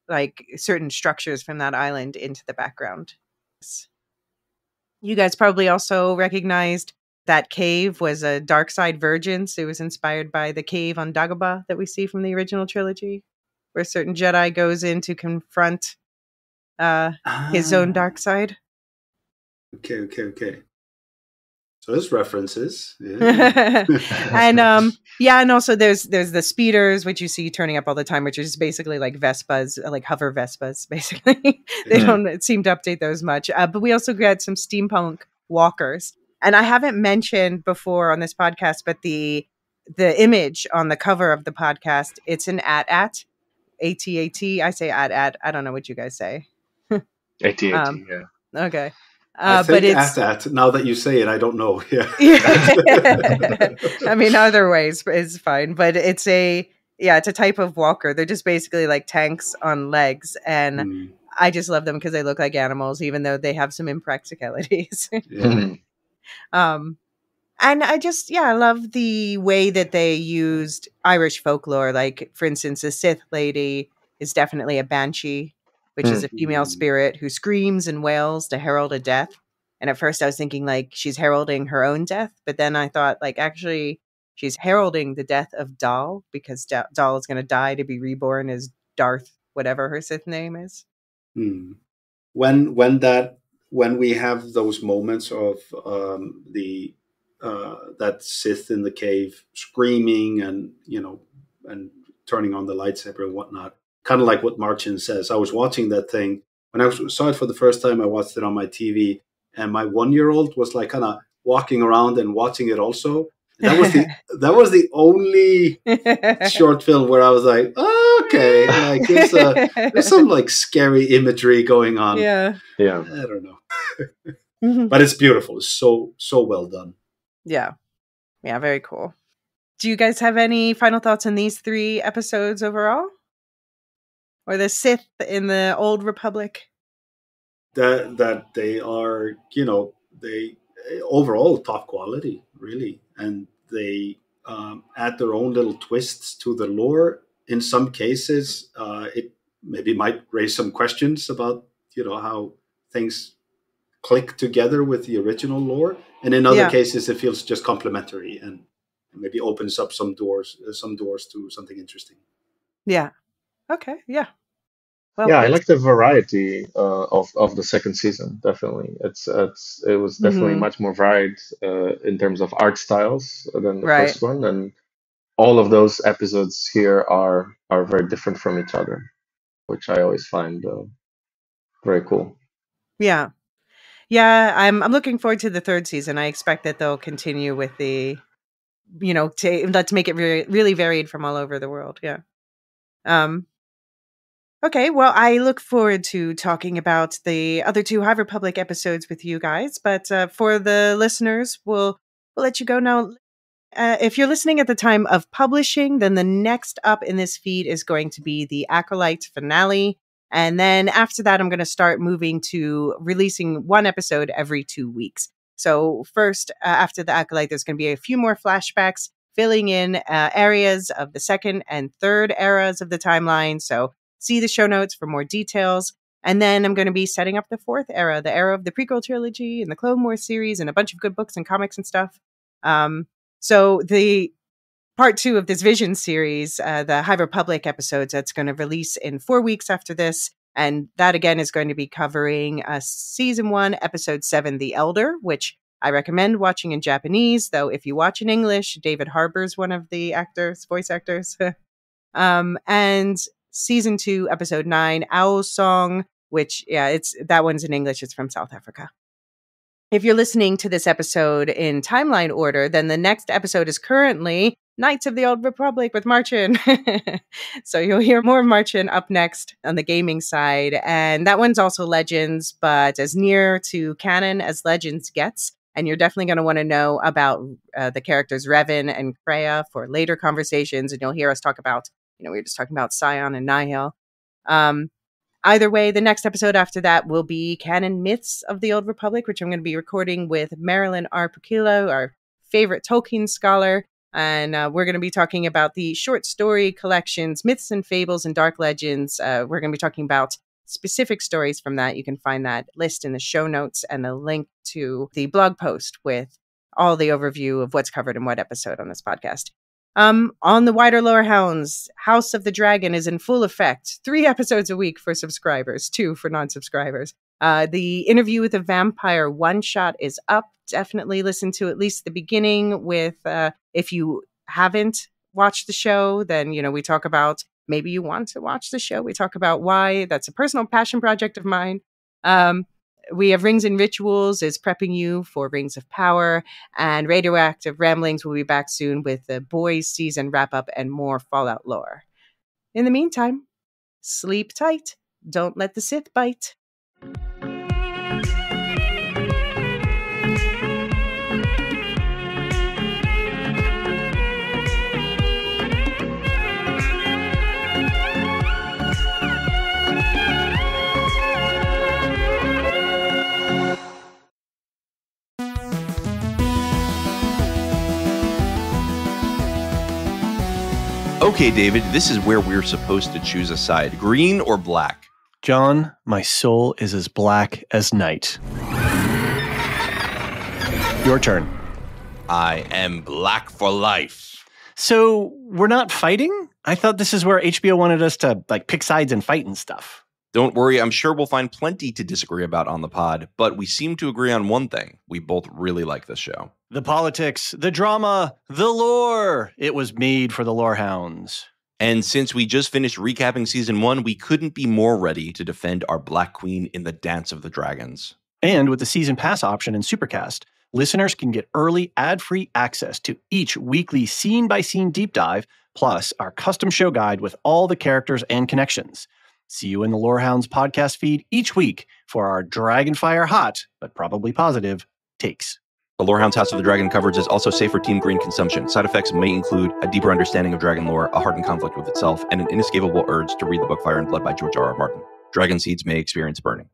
like certain structures from that island into the background. You guys probably also recognized that cave was a dark side virgin. So it was inspired by the cave on Dagobah that we see from the original trilogy, where a certain Jedi goes in to confront his own dark side. Okay. So there's references. Yeah. And also there's the speeders, which you see turning up all the time, which is basically like Vespas, like hover Vespas, basically. They don't seem to update those much. But we also got some steampunk walkers. And I haven't mentioned before on this podcast, but the image on the cover of the podcast, it's an AT-AT. AT-AT. I say AT-AT. I don't know what you guys say. AT-AT, yeah. Okay. But it's that now that you say it, I don't know. Yeah. I mean, other ways is fine, but it's a type of walker. They're just basically like tanks on legs, and I just love them because they look like animals, even though they have some impracticalities. And I love the way that they used Irish folklore. Like, for instance, the Sith lady is definitely a banshee, which is a female spirit who screams and wails to herald a death. And at first I was thinking like she's heralding her own death. But then I thought like actually she's heralding the death of Dal, because Dal is going to die to be reborn as Darth, whatever her Sith name is. When we have those moments of that Sith in the cave screaming and turning on the lightsaber and whatnot, kind of like what Marcin says. I was watching that thing when I saw it for the first time. I watched it on my TV, and my 1-year-old was like kind of walking around and watching it also. That was the only short film where I was like, oh, okay, like there's some like scary imagery going on. Yeah. I don't know, but it's beautiful. It's so well done. Yeah, very cool. Do you guys have any final thoughts on these 3 episodes overall? Or the Sith in the Old Republic? That they are, they overall top quality, really. And they add their own little twists to the lore. In some cases, it maybe might raise some questions about, how things click together with the original lore. And in other cases, it feels just complementary and maybe opens up some doors to something interesting. Yeah. Okay. Yeah. Well, I like the variety of the second season. Definitely, it was definitely much more varied in terms of art styles than the first one, and all of those episodes here are very different from each other, which I always find very cool. Yeah. I'm looking forward to the 3rd season. I expect that they'll continue with the, let's make it really varied from all over the world. Yeah. Okay, well, I look forward to talking about the other 2 High Republic episodes with you guys. But for the listeners, we'll let you go now. If you're listening at the time of publishing, then the next up in this feed is going to be the Acolyte finale. And then after that, I'm going to start moving to releasing 1 episode every 2 weeks. So first, after the Acolyte, there's going to be a few more flashbacks filling in areas of the 2nd and 3rd eras of the timeline. So see the show notes for more details. And then I'm going to be setting up the 4th era, the era of the prequel trilogy and the Clone Wars series and a bunch of good books and comics and stuff. So the part 2 of this Vision series, the High Republic episodes, that's going to release in 4 weeks after this. And that, again, is going to be covering Season 1, Episode 7, The Elder, which I recommend watching in Japanese, though if you watch in English, David Harbour's one of the voice actors. And Season 2, Episode 9, Owl Song, which, that one's in English. It's from South Africa. If you're listening to this episode in timeline order, then the next episode is currently Knights of the Old Republic with Marcin. So you'll hear more of Marcin up next on the gaming side. And that one's also Legends, but as near to canon as Legends gets. And you're definitely going to want to know about the characters Revan and Kreia for later conversations. And you'll hear us talk about, we were just talking about Sion and Nihil. Either way, the next episode after that will be Canon Myths of the Old Republic, which I'm going to be recording with Marilyn R. Pukilo, our favorite Tolkien scholar. And we're going to be talking about the short story collections, Myths and Fables and Dark Legends. We're going to be talking about specific stories from that. You can find that list in the show notes and the link to the blog post with all the overview of what's covered in what episode on this podcast. On the wider Lore Hounds, House of the Dragon is in full effect. 3 episodes a week for subscribers, 2 for non-subscribers. The Interview with a Vampire one-shot is up. Definitely listen to at least the beginning with, if you haven't watched the show, then, we talk about, maybe you want to watch the show. We talk about why. That's a personal passion project of mine. We have Rings and Rituals is prepping you for Rings of Power, and Radioactive Ramblings will be back soon with the Boys season wrap-up and more Fallout lore. In the meantime, sleep tight. Don't let the Sith bite. Okay, David, this is where we're supposed to choose a side, green or black. John, my soul is as black as night. Your turn. I am black for life. So we're not fighting? I thought this is where HBO wanted us to pick sides and fight and stuff. Don't worry, I'm sure we'll find plenty to disagree about on the pod, but we seem to agree on one thing. We both really like this show. The politics, the drama, the lore. It was made for the Lore Hounds. And since we just finished recapping Season 1, we couldn't be more ready to defend our Black Queen in the Dance of the Dragons. And with the Season Pass option in Supercast, listeners can get early ad-free access to each weekly scene-by-scene deep dive, plus our custom show guide with all the characters and connections. See you in the Lore Hounds podcast feed each week for our Dragonfire hot, but probably positive, takes. The Lore Hounds House of the Dragon coverage is also safe for Team Green consumption. Side effects may include a deeper understanding of dragon lore, a hardened conflict with itself, and an inescapable urge to read the book Fire and Blood by George R.R. Martin. Dragon seeds may experience burning.